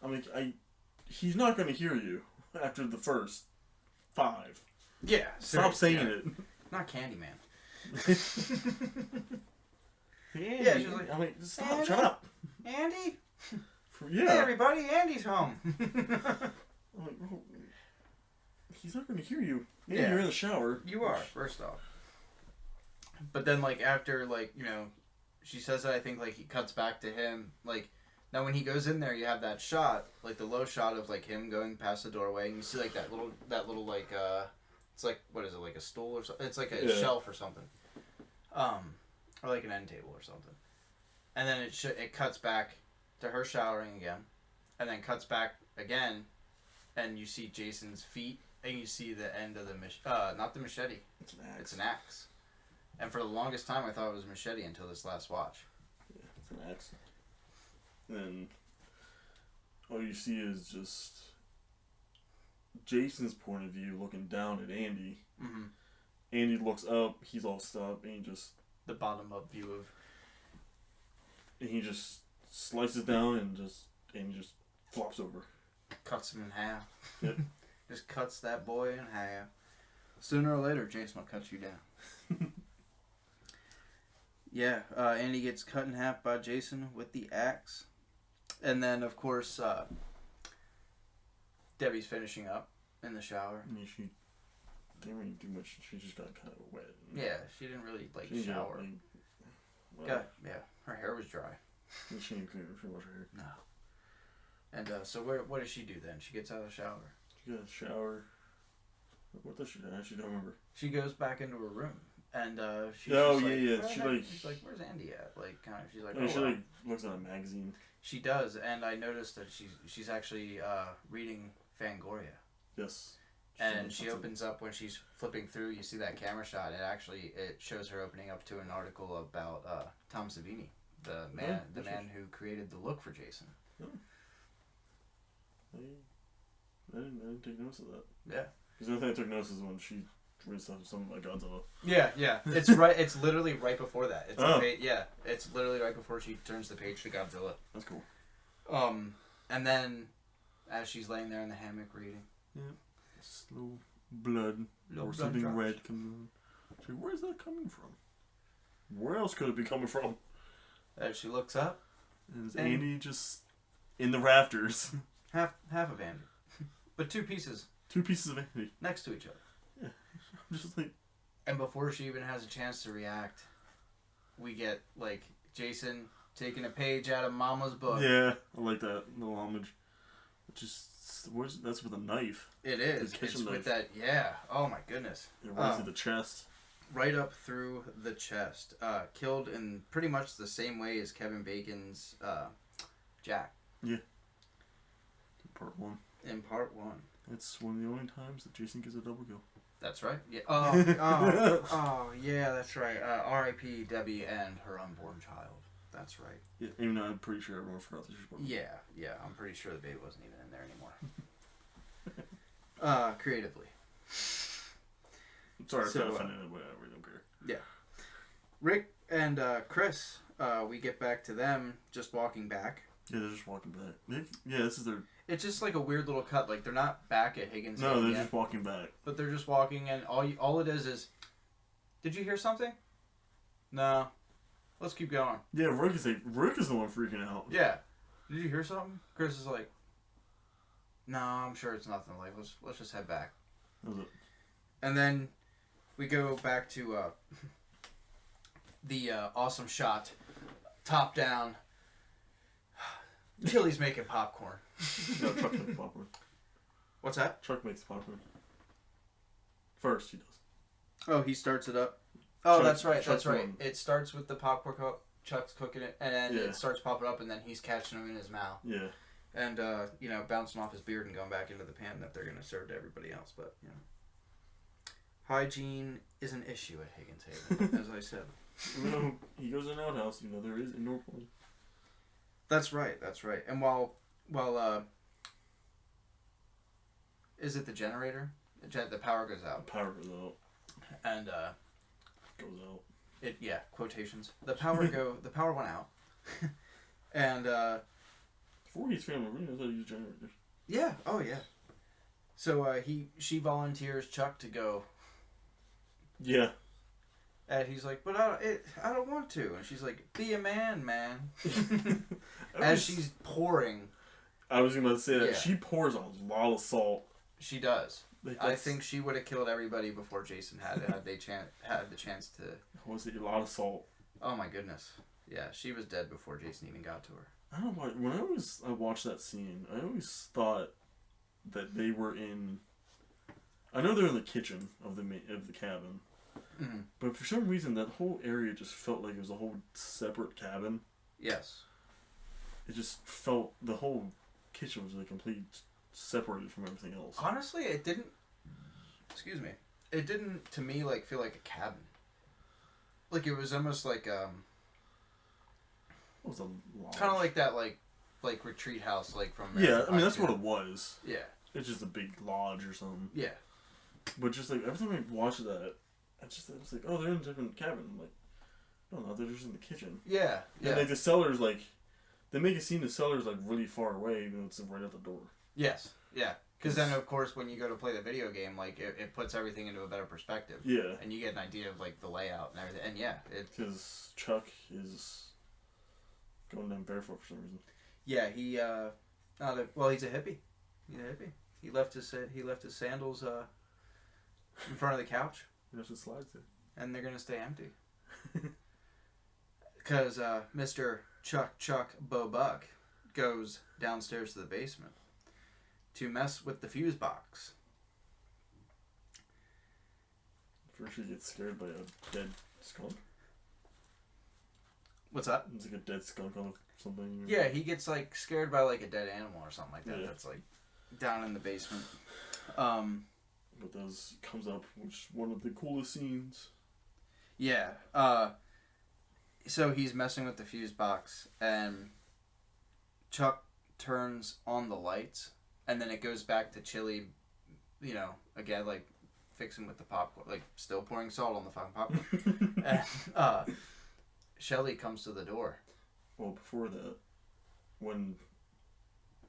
I'm like he's not gonna hear you after the first 5. Yeah, stop saying it. Not Candyman. Andy. Yeah, she's like, I'm like, stop, Andy? shut up. Andy? Yeah. Hey everybody, Andy's home. I'm like, bro, he's not going to hear you. Maybe Yeah. you're in the shower. You are, first off. But then, after, she says that, I think, he cuts back to him. Now when he goes in there, you have that shot, the low shot of, him going past the doorway, and you see, that little, it's what is it, a stool or something? It's a shelf or something. Or an end table or something. And then it cuts back to her showering again, and then cuts back again, and you see Jason's feet, and you see the end of the not the machete. It's an axe. It's an axe. And for the longest time, I thought it was a machete until this last watch. Yeah, it's an axe. And then all you see is just Jason's point of view looking down at Andy. Mm-hmm. Andy looks up, he's all stopped, and the bottom up view of. And he just slices down and he just flops over. Cuts him in half. Yep. Just cuts that boy in half. Sooner or later, Jason will cut you down. Yeah, Andy gets cut in half by Jason with the axe. And then, of course, Debbie's finishing up in the shower. I mean, she didn't really do much. She just got kind of wet. Yeah, she didn't really, shower. Well, Yeah, her hair was dry. She didn't wash her hair. No. And so what does she do then? She gets out of the shower. She got a shower. What does she do? I actually don't remember. She goes back into her room. And she's she's like, where's Andy at? Like, kind of, she's like, she looks at a magazine. She does, and I noticed that she's actually reading Fangoria. Yes. And she opens up when she's flipping through. You see that camera shot. It shows her opening up to an article about Tom Savini, the man who created the look for Jason. Oh. I didn't take notice of that. Yeah. Because the only thing I took notice is when she reads something like Godzilla. Yeah. It's right. It's literally right before that. It's literally right before she turns the page to Godzilla. That's cool. And then as she's laying there in the hammock reading. Yeah. Slow blood or something drops. Red coming on. So where's that coming from? Where else could it be coming from? As she looks up. And is Andy just in the rafters? Half of Andy. But two pieces. Two pieces of Andy. Next to each other. Yeah. I'm just like... And before she even has a chance to react, we get, Jason taking a page out of Mama's book. Yeah, I like that little homage. That's with a knife. It is. It's knife. With that, yeah. Oh my goodness. It runs through the chest. Right up through the chest. Killed in pretty much the same way as Kevin Bacon's Jack. Yeah. In part 1. It's one of the only times that Jason gets a double kill. That's right. Yeah. Oh, yeah, that's right. R.I.P. Debbie and her unborn child. That's right. Yeah, even though I'm pretty sure everyone forgot that she was born. Yeah. I'm pretty sure the baby wasn't even in there anymore. Creatively. Sorry, if that offended anybody. I really don't care. Yeah. Rick and Chris, we get back to them just walking back. Yeah, they're just walking back. This is their... It's just like a weird little cut. Like, they're not back at Higgins. No, they're just walking back. But they're just walking, and all it is, did you hear something? No. Let's keep going. Yeah, Rick is the one freaking out. Yeah. Did you hear something? Chris is like, no, I'm sure it's nothing. Like, let's just head back. That was it. And then we go back to the awesome shot, top down. Chili's making popcorn. No, Chuck makes popcorn. What's that? Chuck makes popcorn. First, he does. Oh, he starts it up. Oh, Chuck, that's right. It starts with the popcorn Chuck's cooking it, and then it starts popping up, and then he's catching them in his mouth. Yeah. And, bouncing off his beard and going back into the pan that they're going to serve to everybody else. But, hygiene is an issue at Higgins Haven, as I said. He goes in an outhouse, there is indoor plumbing. That's right. And while is it the generator? The power goes out. The power goes out. And, goes out. Quotations. The power went out. And, before he's family, we know how to use generators. Yeah, oh yeah. So, she volunteers Chuck to go. Yeah. And he's like, but I don't want to. And she's like, be a man. As she's pouring. I was going to say that. Yeah. She pours a lot of salt. She does. I think she would have killed everybody before Jason had the chance to. Was it a lot of salt? Oh my goodness. Yeah, she was dead before Jason even got to her. I don't know why. When I watched that scene, I always thought that they were in. I know they're in the kitchen of the cabin. Mm-hmm. But for some reason, that whole area just felt like it was a whole separate cabin. Yes. It just felt, the whole kitchen was like completely separated from everything else. Honestly, it didn't. Excuse me. It didn't, to me, like feel like a cabin. Like it was almost like It was a lodge. kind of like that like retreat house like from Yeah, I mean that's what it was. Yeah. It's just a big lodge or something. Yeah. But just like every time I watched that, it was like, oh, they're in a different cabin. I'm like, no, they're just in the kitchen. Yeah. Yeah. And like the cellar's like, they make it seem the cellar's like really far away, even though it's right at the door. Yes. Yeah. Because then, of course, when you go to play the video game, like it puts everything into a better perspective. Yeah. And you get an idea of like the layout and everything. And yeah, because Chuck is going down barefoot for some reason. Yeah, he's a hippie. He's a hippie. He left his sandals in front of the couch. He has his slides there. And they're gonna stay empty. Because Mr. Chuck Bo Buck goes downstairs to the basement to mess with the fuse box. First, he gets scared by a dead skunk. What's that? It's like a dead skunk on something. Yeah, he gets like scared by like a dead animal or something like that. Yeah. That's like down in the basement. But those comes up, which one of the coolest scenes. Yeah. So he's messing with the fuse box, and Chuck turns on the lights, and then it goes back to Chili, again, like, fixing with the popcorn, like, still pouring salt on the fucking popcorn. And Shelly comes to the door. Well, before that, when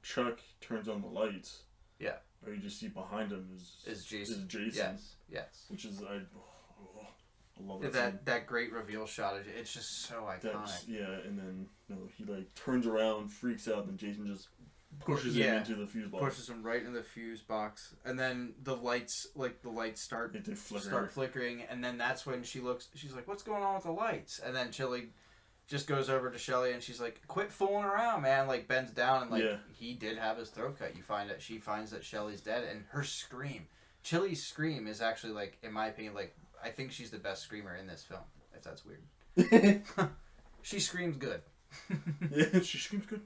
Chuck turns on the lights, yeah, or you just see behind him is Jason. Yes. Which is, I love that. That great reveal shot. It's just so iconic. And then he like turns around, freaks out, and Jason just pushes him into the fuse box. Pushes him right into the fuse box, and then the lights start flickering, and then that's when she's like, "What's going on with the lights?" And then Chili just goes over to Shelly, and she's like, "Quit fooling around, man!" Like bends down, and he did have his throat cut. She finds that Shelly's dead, and her scream, Chili's scream, is actually like, in my opinion, like, I think she's the best screamer in this film. If that's weird, she screams good. Yeah, she screams good.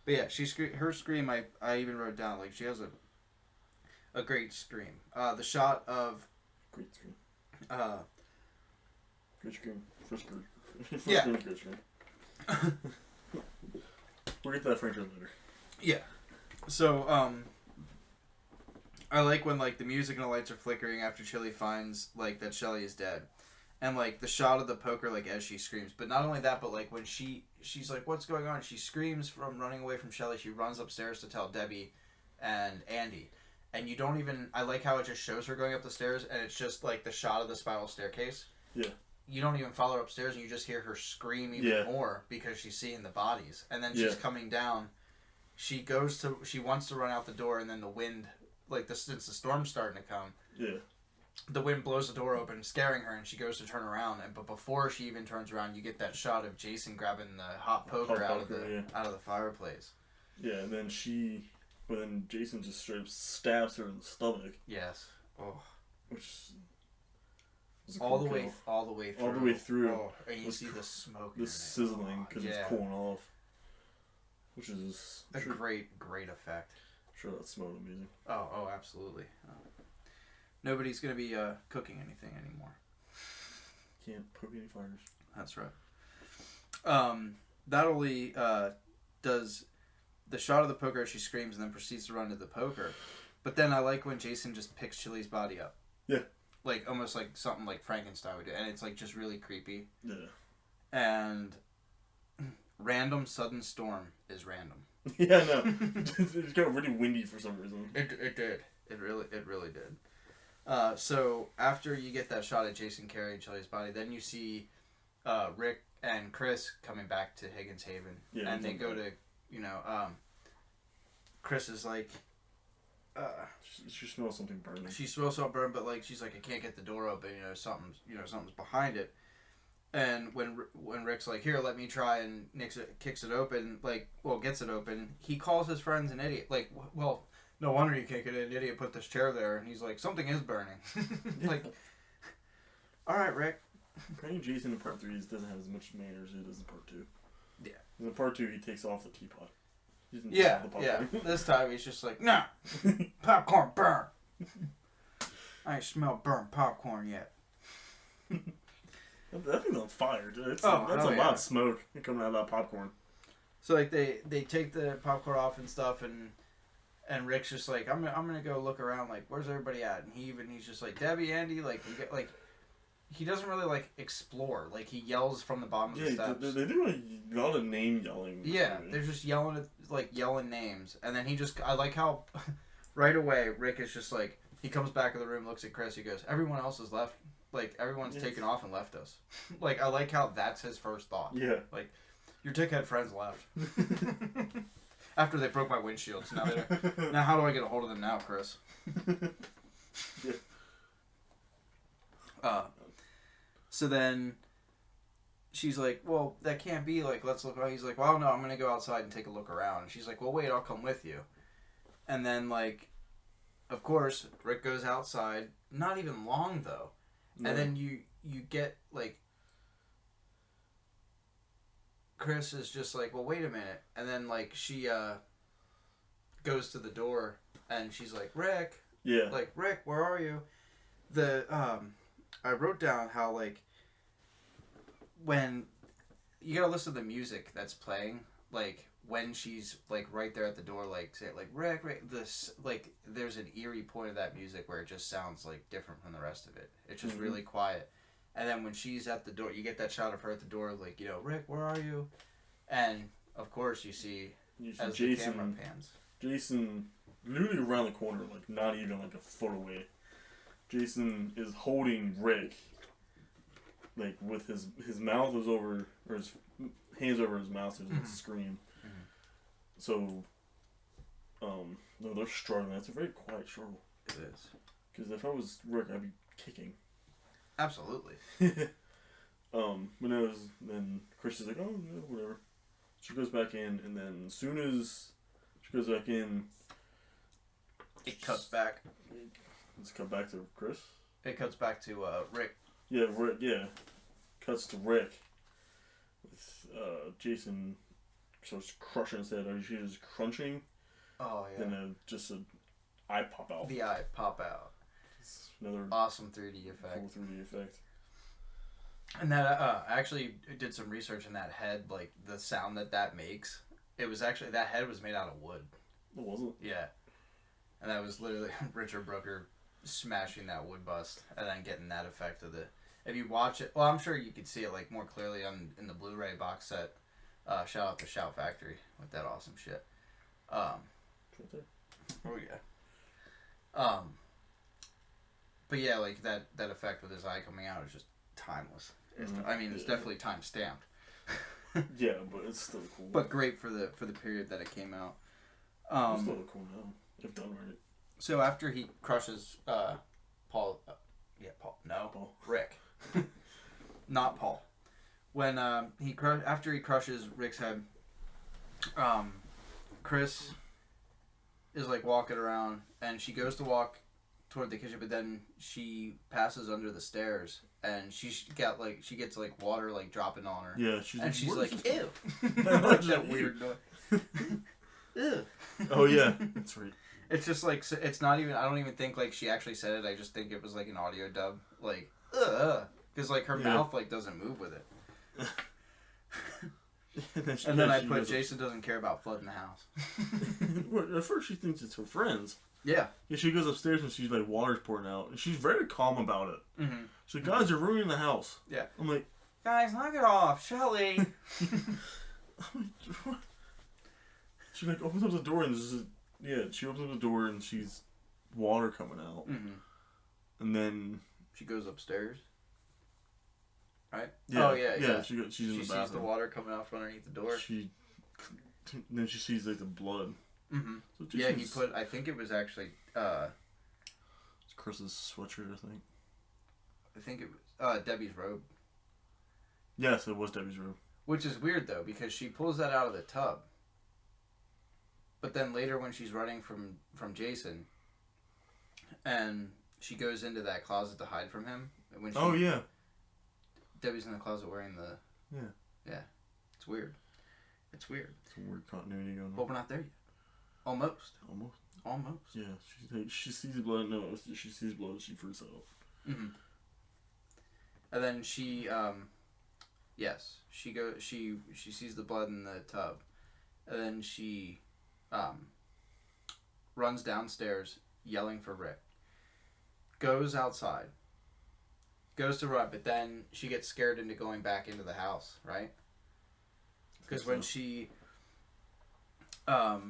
But yeah, her scream. I even wrote down, like, she has a great scream. The shot of great scream. Great scream. First scream. Yeah. Great scream. We'll get to that franchise later. Yeah. So I like when like the music and the lights are flickering after Chili finds like that Shelly is dead. And like the shot of the poker like as she screams. But not only that, but like when she's like, "What's going on?" She screams from running away from Shelly. She runs upstairs to tell Debbie and Andy. And you don't even, I like how it just shows her going up the stairs, and it's just like the shot of the spiral staircase. Yeah. You don't even follow her upstairs, and you just hear her scream even more because she's seeing the bodies. And then she's coming down. She wants to run out the door, and then the wind, since the storm's starting to come, the wind blows the door open, scaring her, and she goes to turn around. But before she even turns around, you get that shot of Jason grabbing the hot poker out of the fireplace. Yeah, and then then Jason just straight up stabs her in the stomach. Yes. Oh. Which all the way through. All the way through. Oh, and you see the smoke. The sizzling because it's cooling off. Which is a great effect. I'm sure that smelled amazing. Oh, absolutely. Nobody's going to be cooking anything anymore. Can't poke any fires. That's right. Not only does the shot of the poker as she screams and then proceeds to run to the poker, but then I like when Jason just picks Chili's body up. Yeah. Like, almost like something like Frankenstein would do. And it's, like, just really creepy. Yeah. And random sudden storm is random. Yeah, no. It got really windy for some reason. It did. It really did. So, after you get that shot of Jason carrying Chili's body, then you see Rick and Chris coming back to Higgins Haven. Yeah, and they go to, Chris is like... she smells something burning. She smells something burning, but like she's like, I can't get the door open. Something's behind it. And when Rick's like, here, let me try, and kicks it open, gets it open. He calls his friends an idiot. Like, well, no wonder you can't get an idiot. Put this chair there, and he's like, something is burning. Like, all right, Rick. Apparently Jason in part 3 doesn't have as much manners as he does in part 2. Yeah. In part 2, he takes off the teapot. Yeah. This time he's just like, nah, popcorn burn. I ain't smelled burnt popcorn yet. That thing's on fire, dude. That's a lot of smoke coming out of that popcorn. So like they take the popcorn off and stuff, and Rick's just like, I'm gonna go look around, like, where's everybody at? And he's just like, Debbie, Andy, like, he doesn't really like explore, like he yells from the bottom of the steps. They do a lot of name yelling. Yeah, they're just yelling names, and then I like how right away Rick is just like, he comes back in the room, looks at Chris, he goes, everyone else has left, like everyone's taken off and left us. Like I like how that's his first thought. Yeah, like your dickhead friends left. After they broke my windshields. Now how do I get a hold of them now, Chris? Yeah. So then she's like, well, that can't be, like, let's look around. He's like, well, no, I'm going to go outside and take a look around. And she's like, well, wait, I'll come with you. And then, like, of course, Rick goes outside. Not even long, though. No. And then you get, like, Chris is just like, well, wait a minute. And then, like, she goes to the door, and she's like, Rick. Yeah. Like, Rick, where are you? I wrote down how, like, when you gotta listen to the music that's playing, like, when she's, like, right there at the door, like, say, like, Rick, this, like, there's an eerie point of that music where it just sounds, like, different from the rest of it. It's just really quiet. And then when she's at the door, you get that shot of her at the door, like, you know, Rick, where are you? And, of course, you see as Jason, the camera pans. Jason, literally around the corner, like, not even, like, a foot away. Jason is holding Rick, like, with his mouth is over, or his hands over his mouth so he doesn't scream. Mm-hmm. So, no, they're struggling. It's a very quiet struggle. It is. Because if I was Rick, I'd be kicking. Absolutely. When then Chris is like, oh, no, whatever. She goes back in, and then as soon as she goes back in, it cuts back. Let's cut back to Chris. It cuts back to Rick. Yeah, Rick. Yeah, cuts to Rick. With Jason starts crushing his head. Or she's crunching. Oh yeah. Then just an eye pop out. The eye pop out. It's another awesome 3D effect. Cool 3D effect. And that I actually did some research in that head, like the sound that makes. It was actually, that head was made out of wood. Oh, was it? Yeah. And that was literally Richard Brooker smashing that wood bust and then getting that effect of the. If you watch it, well, I'm sure you could see it like more clearly in the Blu-ray box set. Shout out to Shout Factory with that awesome shit. Oh yeah. But yeah, like that effect with his eye coming out is just timeless. I mean, it's definitely time stamped. Yeah, but it's still cool. But great for the period that it came out. It's still cool now, if done right. So after he crushes Paul, Rick, not Paul. When after he crushes Rick's head, Chris is like walking around, and she goes to walk toward the kitchen, but then she passes under the stairs, and she gets like water like dropping on her. Yeah, she's like, ew. Like that weird noise. Ew. Oh yeah, that's right. It's just like, it's not even, I don't even think like she actually said it. I just think it was like an audio dub, like, ugh, because like her mouth like doesn't move with it. And then I put Jason doesn't care about flooding the house. Well, at first she thinks it's her friends. Yeah. Yeah, she goes upstairs and she's like, water's pouring out. And she's very calm about it. Mm-hmm. She's like, guys, you're ruining the house. Yeah. I'm like, guys, knock it off, Shelly. I'm like, what? She like opens up the door and she opens up the door and she's water coming out. Mm-hmm. And then she goes upstairs. Right? Yeah, oh, yeah. She's in the bathroom. She sees the water coming out from underneath the door. Then she sees like the blood. Mm-hmm. So yeah, he put, I think it was actually, it's Chris's sweatshirt, I think. I think it was Debbie's robe. Yes, it was Debbie's robe. Which is weird, though, because she pulls that out of the tub. But then later when she's running from Jason, and she goes into that closet to hide from him. Debbie's in the closet wearing the... Yeah. Yeah. It's weird. It's weird. Some weird continuity going on. But we're not there yet. Almost. Almost. Yeah. She sees blood. No, she sees blood. She freaks out. Mm-hmm. And then she, yes, she sees the blood in the tub, and then she, runs downstairs yelling for Rick. Goes outside. Goes to run, but then she gets scared into going back into the house, right? Because when she, I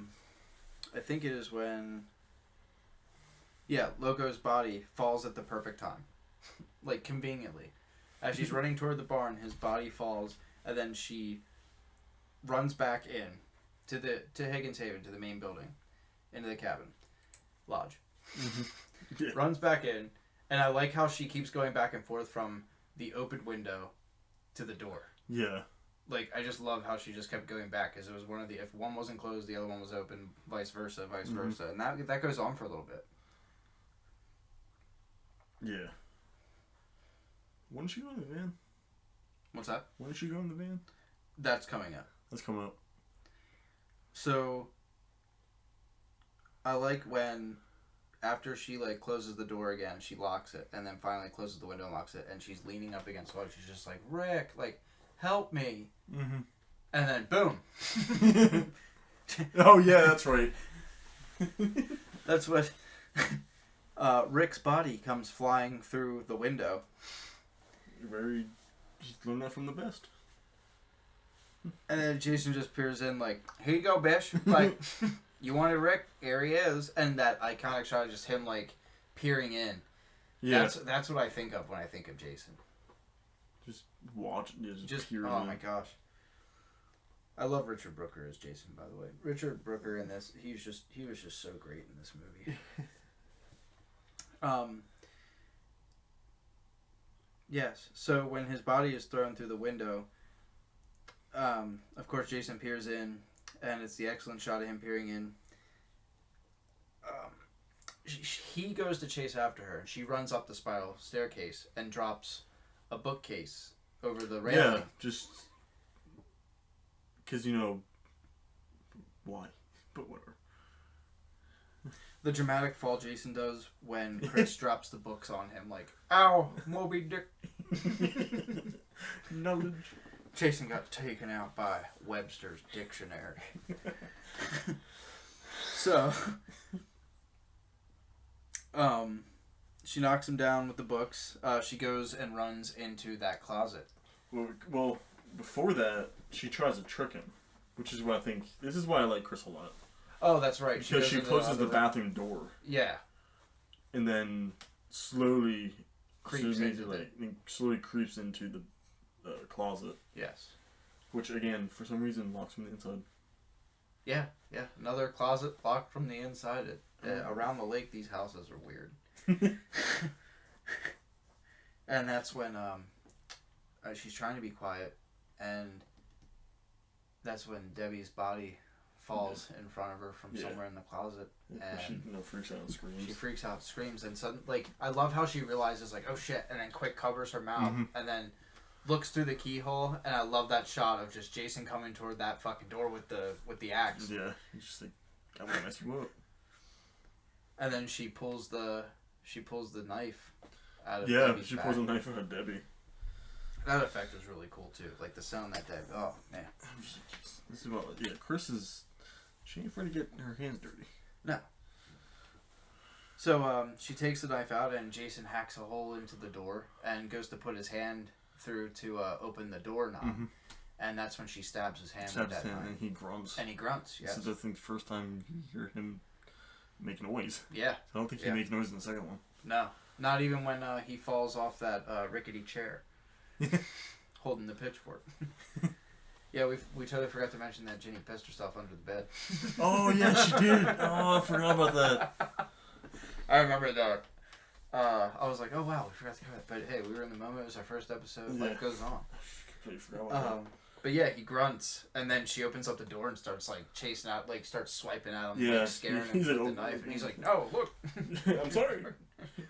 think it is when, yeah, Loco's body falls at the perfect time. Like, conveniently. As she's running toward the barn, his body falls, and then she runs back in to Higgins Haven, to the main building, into the cabin. Lodge. Mm-hmm. Yeah. Runs back in, and I like how she keeps going back and forth from the open window to the door. Yeah. Like, I just love how she just kept going back, because it was one of the, if one wasn't closed, the other one was open, vice versa. And that goes on for a little bit. Yeah. When did she go in the van? What's that? When did she go in the van? That's coming up. That's coming up. So, I like when, after she, like, closes the door again, she locks it, and then finally closes the window and locks it, and she's leaning up against the wall. She's just like, Rick, like, help me. Mm-hmm. And then, boom. Oh, yeah, that's right. That's what... Rick's body comes flying through the window. Just learn that from the best. And then Jason just peers in like, here you go, bish. Like, you wanted Rick? Here he is. And that iconic shot of just him, like, peering in. Yeah. That's what I think of when I think of Jason. Just watch. Yeah, just peer oh in. my gosh. I love Richard Brooker as Jason, by the way. Richard Brooker in this, he was just so great in this movie. Yes, so when his body is thrown through the window, of course Jason peers in, and it's the excellent shot of him peering in. He goes to chase after her, and she runs up the spiral staircase and drops a bookcase over the railing. Yeah, just because, why? But whatever. The dramatic fall Jason does when Chris drops the books on him, like, ow, Moby Dick. Knowledge. Jason got taken out by Webster's Dictionary. So, she knocks him down with the books. She goes and runs into that closet. Well, before that, she tries to trick him, which is what I think. This is why I like Chris a lot. Oh, that's right. Because she closes the bathroom door. Yeah. And then slowly creeps into the closet. Yes. Which, again, for some reason, locks from the inside. Yeah. Another closet locked from the inside. Around the lake, these houses are weird. And that's when she's trying to be quiet, and that's when Debbie's body falls in front of her from somewhere in the closet, and she freaks out and screams. She freaks out, screams, and suddenly, like, I love how she realizes, like, oh shit, and then quick covers her mouth, and then looks through the keyhole, and I love that shot of just Jason coming toward that fucking door with the axe. Yeah, he's just like, I want to mess you up. And then she pulls the knife out of Debbie's she back. pulls a knife out of Debbie. That effect was really cool too, like the sound that Debbie. Oh man. This is about Chris is. She ain't afraid to get her hands dirty. No. So she takes the knife out, and Jason hacks a hole into the door and goes to put his hand through to open the doorknob, and that's when she stabs his hand with that knife. And he grunts. Yes. This is, I think, the first time you hear him make noise. Yeah. I don't think he makes noise in the second one. No, not even when he falls off that rickety chair, holding the pitchfork. Yeah, we totally forgot to mention that Ginny pissed herself under the bed. Oh yeah, she did. Oh, I forgot about that. I remember that. I was like, oh wow, we forgot to cover that. But hey, we were in the moment. It was our first episode. Yeah. Life goes on. Completely forgot about that. But yeah, he grunts, and then she opens up the door and starts like chasing out, like starts swiping at him, like, scaring him with the knife, and he's like, "No, look, I'm sorry.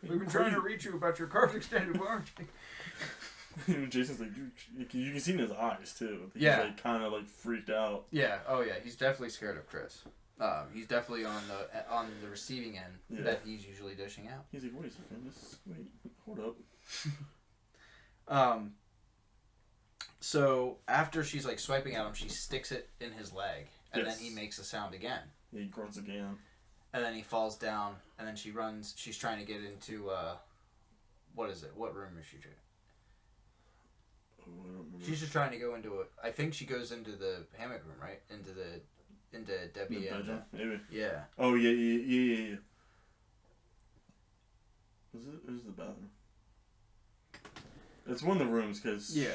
We've been trying to reach you about your car's extended warranty." Jason's like, dude, you can see in his eyes too. He's Yeah. like kind of like freaked out. Yeah. Oh yeah. He's definitely scared of Chris. He's definitely on the receiving end that he's usually dishing out. He's like, wait a second, wait, hold up. So after she's like swiping at him, she sticks it in his leg, and then he makes a sound again. Yeah, he grunts again. And then he falls down, and then she runs. She's trying to get into what is it? What room is she trying? She's just trying to go into it. I think she goes into the hammock room, right? Into Debbie and maybe. Yeah. Oh yeah. Is it the bathroom? It's one of the rooms, cause yeah.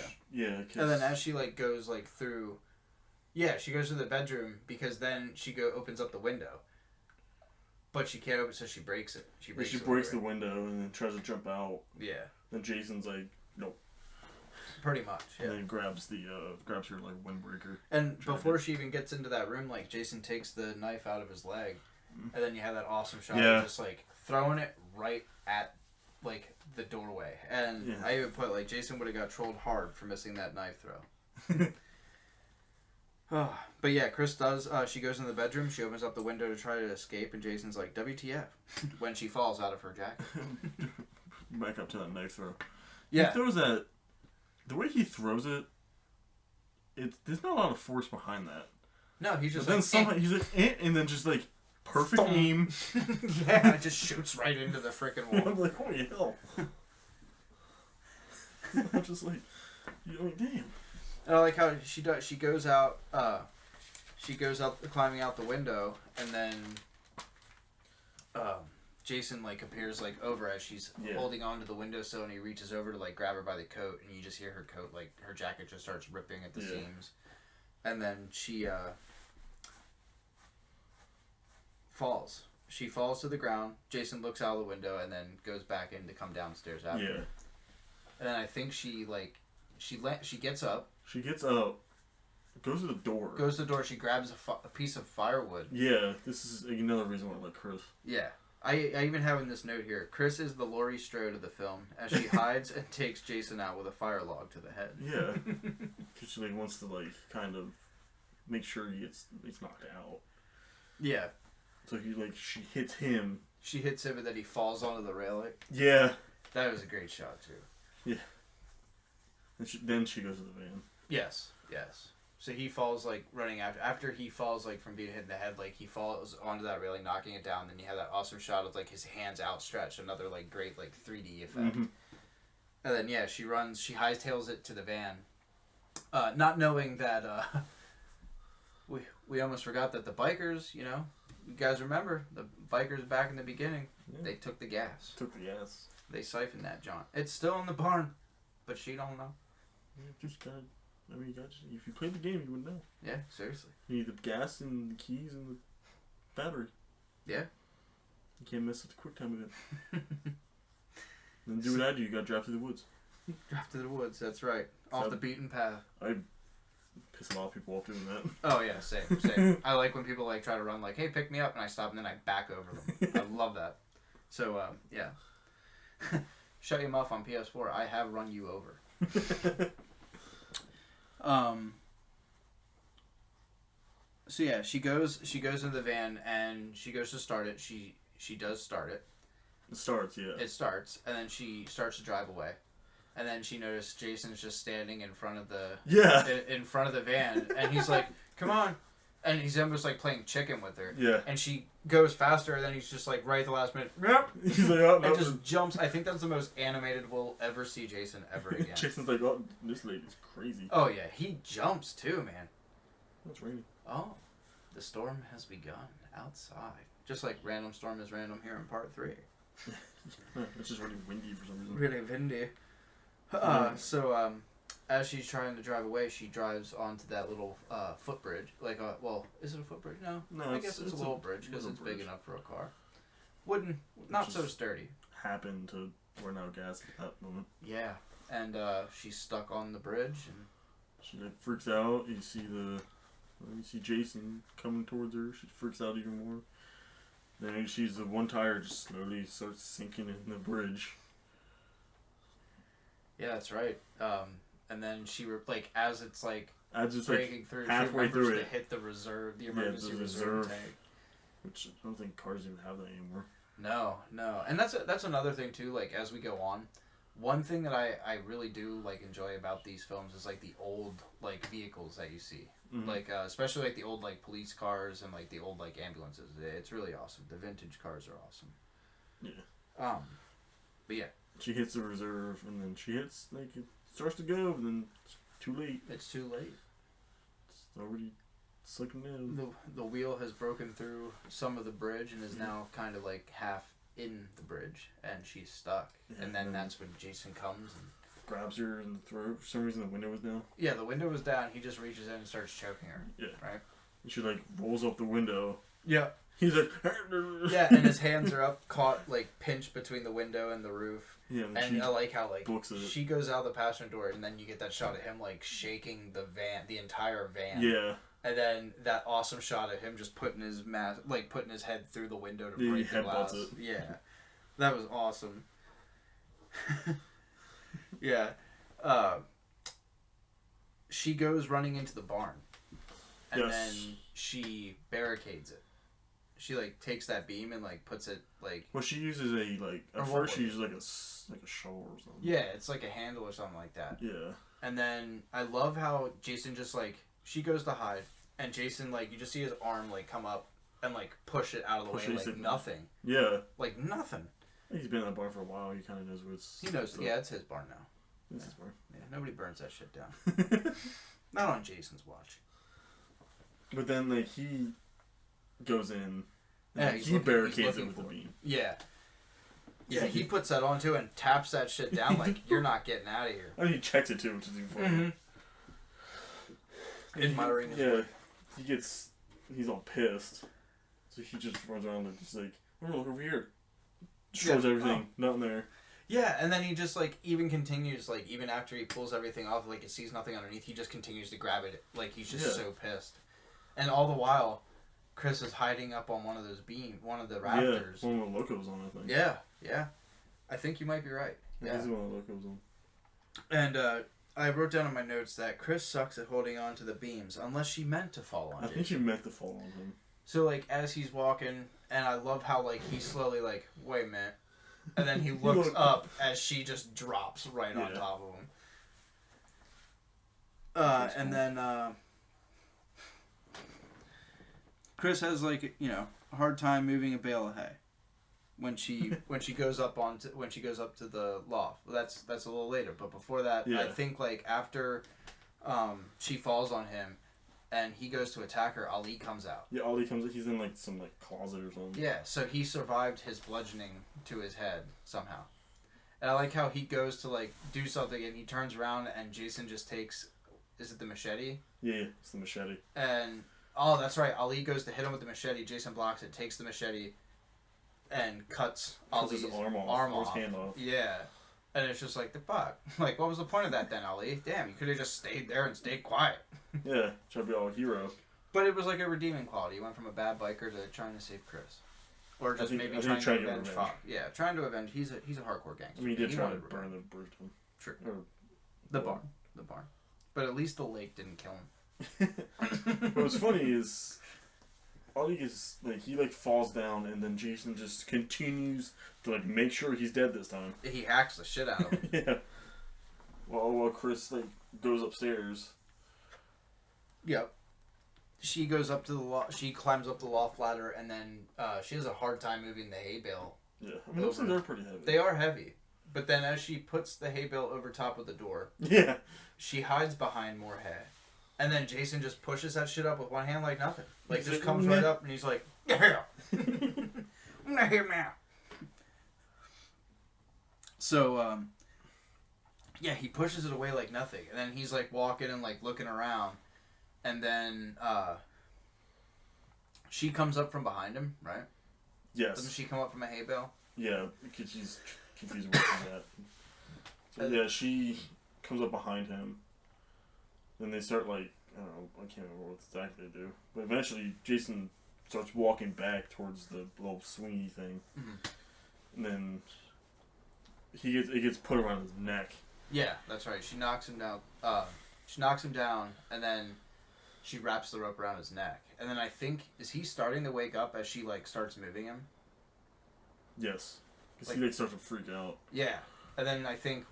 And then as she like goes like through, she goes to the bedroom because then she opens up the window, but she can't open, so she breaks it. She breaks the window and then tries to jump out. Yeah. Then Jason's like, nope. Pretty much, yeah. And then grabs her like windbreaker. And before she even gets into that room, like Jason takes the knife out of his leg, and then you have that awesome shot of just like throwing it right at like the doorway. And I even put like Jason would have got trolled hard for missing that knife throw. But yeah, Chris does. She goes in the bedroom. She opens up the window to try to escape, and Jason's like, "WTF?" when she falls out of her jacket. Back up to that knife throw. Yeah. He throws that. The way he throws it, there's not a lot of force behind that. No, he's just. But then somehow he's like, and then just like perfect aim. Yeah, it just shoots right into the freaking wall. I'm like, holy hell! I'm just like, damn. And I like how she does. She goes out. She goes up, climbing out the window, and then Jason like appears like over as she's holding onto the windowsill, and he reaches over to like grab her by the coat, and you just hear her coat, like her jacket just starts ripping at the seams, and then she falls. She falls to the ground. Jason looks out of the window and then goes back in to come downstairs after. Yeah. And then I think she gets up. She gets up. Goes to the door. Goes to the door. She grabs a piece of firewood. Yeah, this is another reason why I like Chris. Yeah. I even have in this note here, Chris is the Laurie Strode of the film, as she hides and takes Jason out with a fire log to the head. Yeah. Because she like, wants to like kind of make sure he's knocked out. Yeah. So she hits him. She hits him and then he falls onto the railing. Yeah. That was a great shot too. Yeah. And then she goes to the van. Yes. So he falls like running after he falls like from being hit in the head, like he falls onto that railing, knocking it down. Then you have that awesome shot of like his hands outstretched, another like great like 3D effect. Mm-hmm. And then she runs, she hightails it to the van, not knowing that we almost forgot that the bikers, you guys remember the bikers back in the beginning, they took the gas. They siphoned that John. It's still in the barn, but she don't know. Yeah, just God. I mean, if you played the game, you would know. Yeah, seriously. You need the gas and the keys and the battery. Yeah. You can't mess with the QuickTime event. Then do what I do. You got to drive through the woods. Drive through the woods. That's right. Off the beaten path. I piss a lot of people off doing that. Oh yeah, same. I like when people like try to run like, hey, pick me up, and I stop and then I back over them. I love that. So yeah. Shut your mouth on PS4. I have run you over. So yeah, she goes into the van and she goes to start it. She does start it. It starts, yeah. It starts, and then she starts to drive away, and then she noticed Jason's just standing in front of the in front of the van, and he's like, "Come on," and he's almost like playing chicken with her. Yeah. And she goes faster, and then he's just like right at the last minute. Yep. He's like, oh, and just jumps. I think that's the most animated we'll ever see Jason ever again. Jason's like, oh, this lady's crazy. Oh yeah, he jumps too, man. It's raining. Oh, the storm has begun outside. Just like random storm is random here in part 3. It's just really windy for some reason. Really windy. So as she's trying to drive away, she drives onto that little footbridge. Like, well, is it a footbridge? No, I guess it's a little bridge because it's big enough for a car. Wooden, not so sturdy. Happened to run out of gas at that moment. Yeah, and she's stuck on the bridge, and she like freaks out. You see Jason coming towards her. She freaks out even more. Then the one tire just slowly starts sinking in the bridge. Yeah, that's right. And then she like as it's like just breaking like through, halfway she through remembers it, to hit the reserve, the emergency reserve tank. Which I don't think cars even have that anymore. No, and that's another thing too. Like as we go on, one thing that I really do like enjoy about these films is like the old like vehicles that you see, like especially like the old like police cars and like the old like ambulances. It's really awesome. The vintage cars are awesome. Yeah. But yeah. She hits the reserve, and then she hits like it starts to go, and then it's too late. It's too late. It's already slipping in. The wheel has broken through some of the bridge and is now kind of like half in the bridge, and she's stuck. Yeah, and then that's when Jason comes and grabs her in the throat. For some reason, the window was down. Yeah, the window was down. He just reaches in and starts choking her. Yeah. Right. And she like rolls up the window. Yeah. He's like, yeah, and his hands are up, caught like pinched between the window and the roof. Yeah, and I like how like she goes out the passenger door, and then you get that shot of him like shaking the van, the entire van. Yeah. And then that awesome shot of him just putting his mask, like putting his head through the window to break the glass. It. Yeah, that was awesome. Yeah, she goes running into the barn, and then she barricades it. She like takes that beam and like puts it like. Well, she uses a like at first she uses like a shovel or something. Yeah, it's like a handle or something like that. Yeah. And then I love how Jason just like she goes to hide, and Jason like you just see his arm like come up and like push it out of the way like nothing. Yeah. Like nothing. He's been in that barn for a while. He kind of knows what's. He knows. Yeah, it's his barn now. It's his barn. Yeah, nobody burns that shit down. Not on Jason's watch. But then like he goes in. Yeah, he barricades it with the beam. Yeah. Yeah, he puts that on too and taps that shit down like you're not getting out of here. I mean, he checks it too, which is even funny. Admiring his work. He's all pissed. So he just runs around and just like, oh, look over here. Shows everything, nothing there. Yeah, and then he just like even continues like even after he pulls everything off, like it sees nothing underneath, he just continues to grab it like he's just so pissed. And all the while, Chris is hiding up on one of those one of the rafters. Yeah, one of the locos on, I think. Yeah. I think you might be right. Yeah, he's one of the locos on. And I wrote down in my notes that Chris sucks at holding on to the beams unless she meant to fall on him. I think she meant to fall on him. So, like, as he's walking, and I love how, like, he's slowly, like, wait a minute. And then he looks up as she just drops right on top of him. And then, Chris has, like, you know, a hard time moving a bale of hay when she goes up to the loft. Well, that's a little later, but before that, I think, like, after she falls on him, and he goes to attack her, Ali comes out. Yeah, Ali comes out. He's in, like, some, like, closet or something. Yeah, so he survived his bludgeoning to his head somehow. And I like how he goes to, like, do something, and he turns around, and Jason just takes... Is it the machete? Yeah, it's the machete. And... Oh, that's right. Ali goes to hit him with the machete. Jason blocks it, takes the machete, and cuts Ali's arm off. His hand off. Yeah. And it's just like, the fuck? Like, what was the point of that then, Ali? Damn, you could have just stayed there and stayed quiet. Yeah, try to be all hero. But it was like a redeeming quality. He went from a bad biker to trying to save Chris. Or just maybe trying to avenge Fox. Yeah, trying to avenge. He's a hardcore gangster. I mean, he did try to burn the Bruton. True. The barn. But at least the lake didn't kill him. What was funny is... Ali is, like, he, like, falls down, and then Jason just continues to, like, make sure he's dead this time. He hacks the shit out of him. Yeah. While Chris, like, goes upstairs. Yep. She goes up to the loft. She climbs up the loft ladder, and then she has a hard time moving the hay bale. Yeah, I mean, those things are pretty heavy. They are heavy, but then as she puts the hay bale over top of the door, she hides behind more hay, and then Jason just pushes that shit up with one hand like nothing. Like just comes right up, and he's like, "Yeah, I'm not here now." So, yeah, he pushes it away like nothing, and then he's like walking and like looking around. And then she comes up from behind him, right? Yes. Doesn't she come up from a hay bale? Yeah, because she's confused with that. So, yeah, she comes up behind him. Then they start, like, I don't know, I can't remember what exactly they do. But eventually, Jason starts walking back towards the little swingy thing. Mm-hmm. And then it gets put around his neck. Yeah, that's right. She knocks him down. And then she wraps the rope around his neck. And then I think, is he starting to wake up as she, like, starts moving him? Yes. Because Like, he, like, starts to freak out. Yeah. And then I think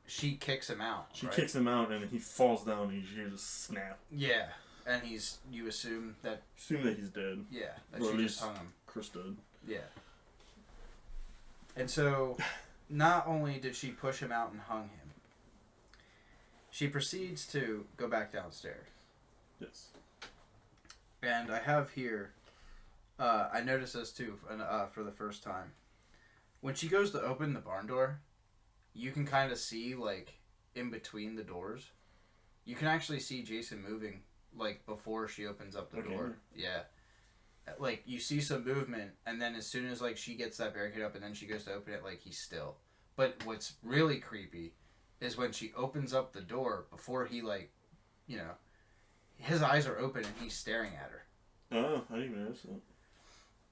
she kicks him out. She kicks him out, and then he falls down, and you hear just snap. Yeah. And you assume that... Assume that he's dead. Yeah. That or she at just least hung him. Chris did. Yeah. And so, not only did she push him out and hung him, she proceeds to go back downstairs. Yes. And I have here, I noticed this too for the first time. When she goes to open the barn door, you can kind of see, like, in between the doors, you can actually see Jason moving, like, before she opens up the door. Yeah. Like, you see some movement, and then as soon as, like, she gets that barricade up and then she goes to open it, like, he's still. But what's really creepy is when she opens up the door before he, like, you know, his eyes are open and he's staring at her. Oh, I didn't even notice that.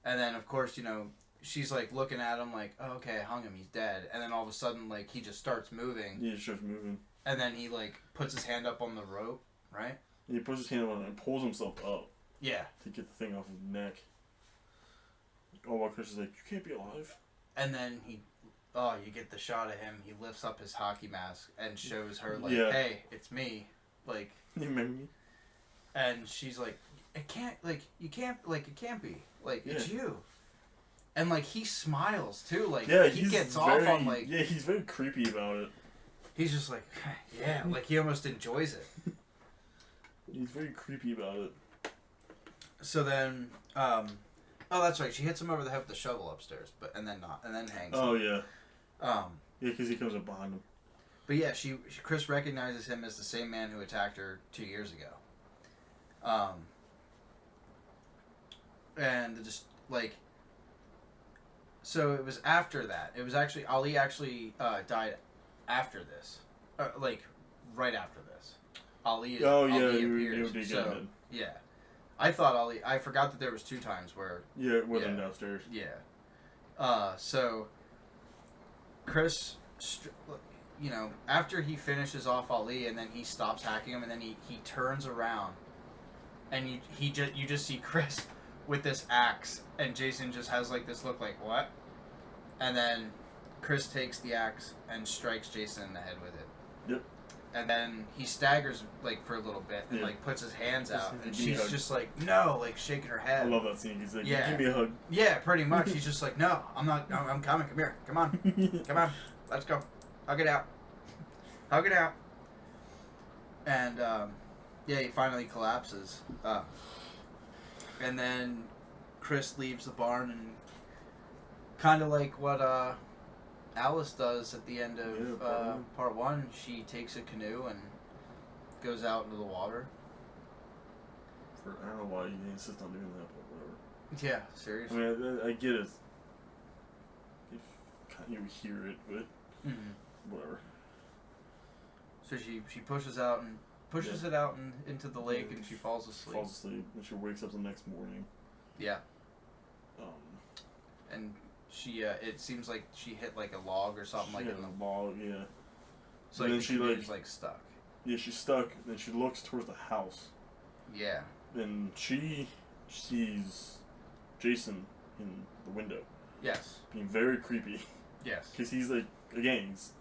And then, of course, you know, she's, like, looking at him like, oh, okay, I hung him, he's dead. And then all of a sudden, like, he just starts moving. Yeah, he starts moving. And then he, like, puts his hand up on the rope, right? He puts his hand on it and pulls himself up. Yeah. To get the thing off his neck. Oh, while Chris is like, you can't be alive. And then you get the shot of him. He lifts up his hockey mask and shows her, like, hey, it's me. Like, you remember me? And she's like, it can't be. Like, it's you. And, like, he smiles, too. Like, he gets off on, like... Yeah, he's very creepy about it. He's just like, yeah, like, he almost enjoys it. He's very creepy about it. So then, oh, that's right. She hits him over the head with the shovel upstairs, and then hangs him. Oh, yeah. Yeah, because he comes up behind him. But yeah, Chris recognizes him as the same man who attacked her 2 years ago. And just, like, so it was after that. It was actually, Ali actually died after this. Like, right after this. Ali appears. So, yeah. I thought I forgot that there was 2 times where... Yeah, it went downstairs. Yeah. So, Chris, you know, after he finishes off Ali and then he stops hacking him and then he turns around and you just see Chris with this axe and Jason just has, like, this look like, what? And then Chris takes the axe and strikes Jason in the head with it. Yep. And then he staggers, like, for a little bit and, like, puts his hands out. And she's just like, no, like, shaking her head. I love that scene. He's like, give me a hug. Yeah, pretty much. He's just like, no, I'm coming. Come here. Come on. Come on. Let's go. Hug it out. Hug it out. And, he finally collapses. And then Chris leaves the barn and kind of like what, Alice does at the end of part 1. She takes a canoe and goes out into the water. I don't know why you insist on doing that, but whatever. Yeah, seriously. I mean, I get it. If you hear it, but whatever. So she pushes out and it out into the lake and she falls asleep. Falls asleep and she wakes up the next morning. Yeah. And she, it seems like she hit, like, a log or something, like, in the log, yeah. So, like, she's, like, stuck. Yeah, she's stuck, and then she looks towards the house. Yeah. And she sees Jason in the window. Yes. Being very creepy. Yes. Because he's, like, again, he's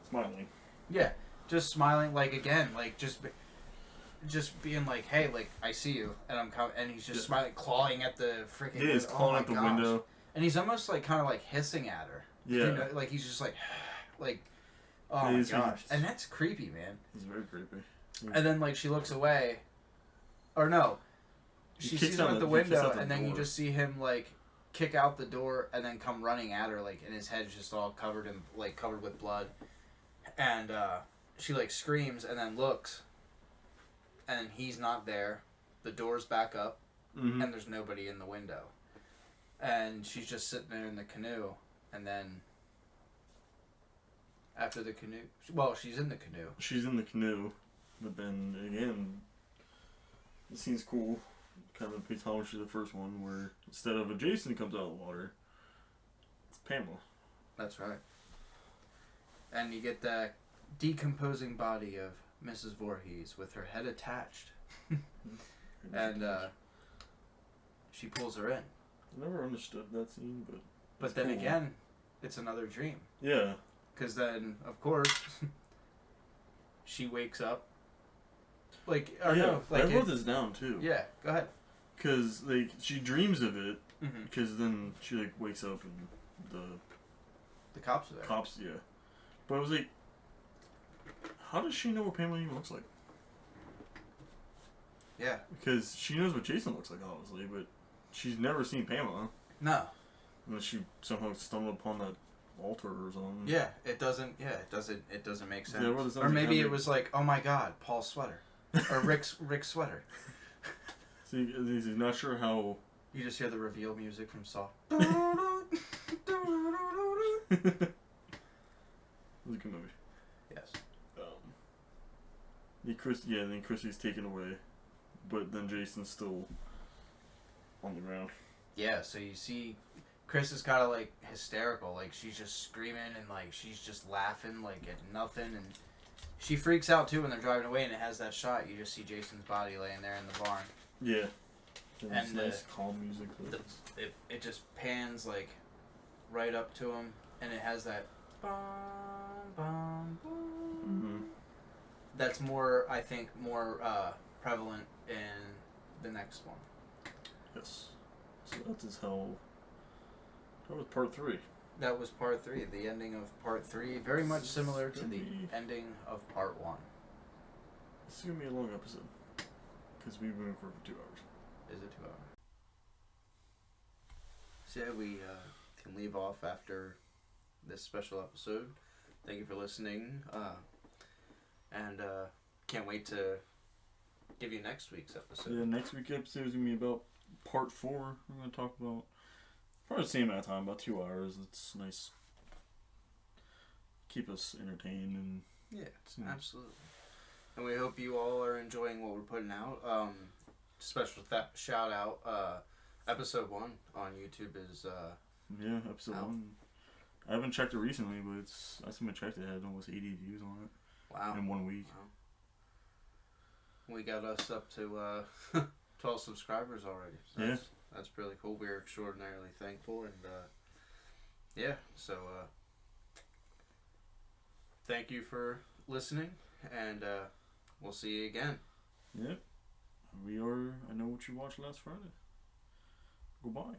smiling. Yeah. Just smiling, like, again, like, just being like, hey, like, I see you, and I'm coming, and he's just smiling, clawing at the freaking... Yeah, he's clawing at the window. And he's almost, like, kind of, like, hissing at her. Yeah. You know, like, he's just, like, oh, my gosh. And that's creepy, man. He's very creepy. Yeah. And then, like, she looks away. Or, no. She sees him at the window, and then you just see him, like, kick out the door, and then come running at her, like, and his head's just all covered with blood. And, she, like, screams, and then looks, and he's not there. The door's back up, and there's nobody in the window. And she's just sitting there in the canoe, and then after the canoe... Well, she's in the canoe. She's in the canoe, but then, again, it seems cool. Kind of pays homage to the first one, where instead of a Jason comes out of the water, it's Pamela. That's right. And you get that decomposing body of Mrs. Voorhees with her head attached. And she pulls her in. I never understood that scene, but... But then again, it's another dream. Yeah. Because then, of course, she wakes up. Like, or yeah, no, like I wrote this down, too. Yeah, go ahead. Because, like, she dreams of it, because then she, like, wakes up and the cops are there. Cops, yeah. But I was like, how does she know what Pamela even looks like? Yeah. Because she knows what Jason looks like, obviously, but she's never seen Pamela. No. Unless she somehow stumbled upon that altar or something. Yeah, it doesn't make sense. Yeah, or maybe it was like, oh my god, Paul's sweater. Or Rick's sweater. So he's not sure how... You just hear the reveal music from Saw. It was a good movie. Yes. Then Chrissy's taken away, but then Jason's still on the ground. Yeah, so you see, Chris is kind of like hysterical, like she's just screaming and like she's just laughing like at nothing, and she freaks out too when they're driving away, and it has that shot. You just see Jason's body laying there in the barn. Yeah. And nice calm music. It just pans like right up to him, and it has that. Bum, bum, bum. Mm-hmm. That's more, I think, prevalent in the next one. Yes. So that is how. That was part 3. That was part 3. The ending of part 3, very much similar to the ending of part 1. This is gonna be a long episode because we've been recording for 2 hours. Is it 2 hours? So yeah, we can leave off after this special episode. Thank you for listening, and can't wait to give you next week's episode. Yeah, next week's episode is gonna be about part 4. We're gonna talk about probably the same amount of time, about 2 hours. It's nice, keep us entertained and absolutely. And we hope you all are enjoying what we're putting out. Special shout out, episode 1 on YouTube is episode out. 1. I haven't checked it recently, but it's last time I checked it had almost 80 views on it. Wow. In 1 week. Wow. We got us up to 12 subscribers already. So that's really cool. We're extraordinarily thankful, and so thank you for listening, and we'll see you again. Yep. We are I Know What You Watched Last Friday. Goodbye.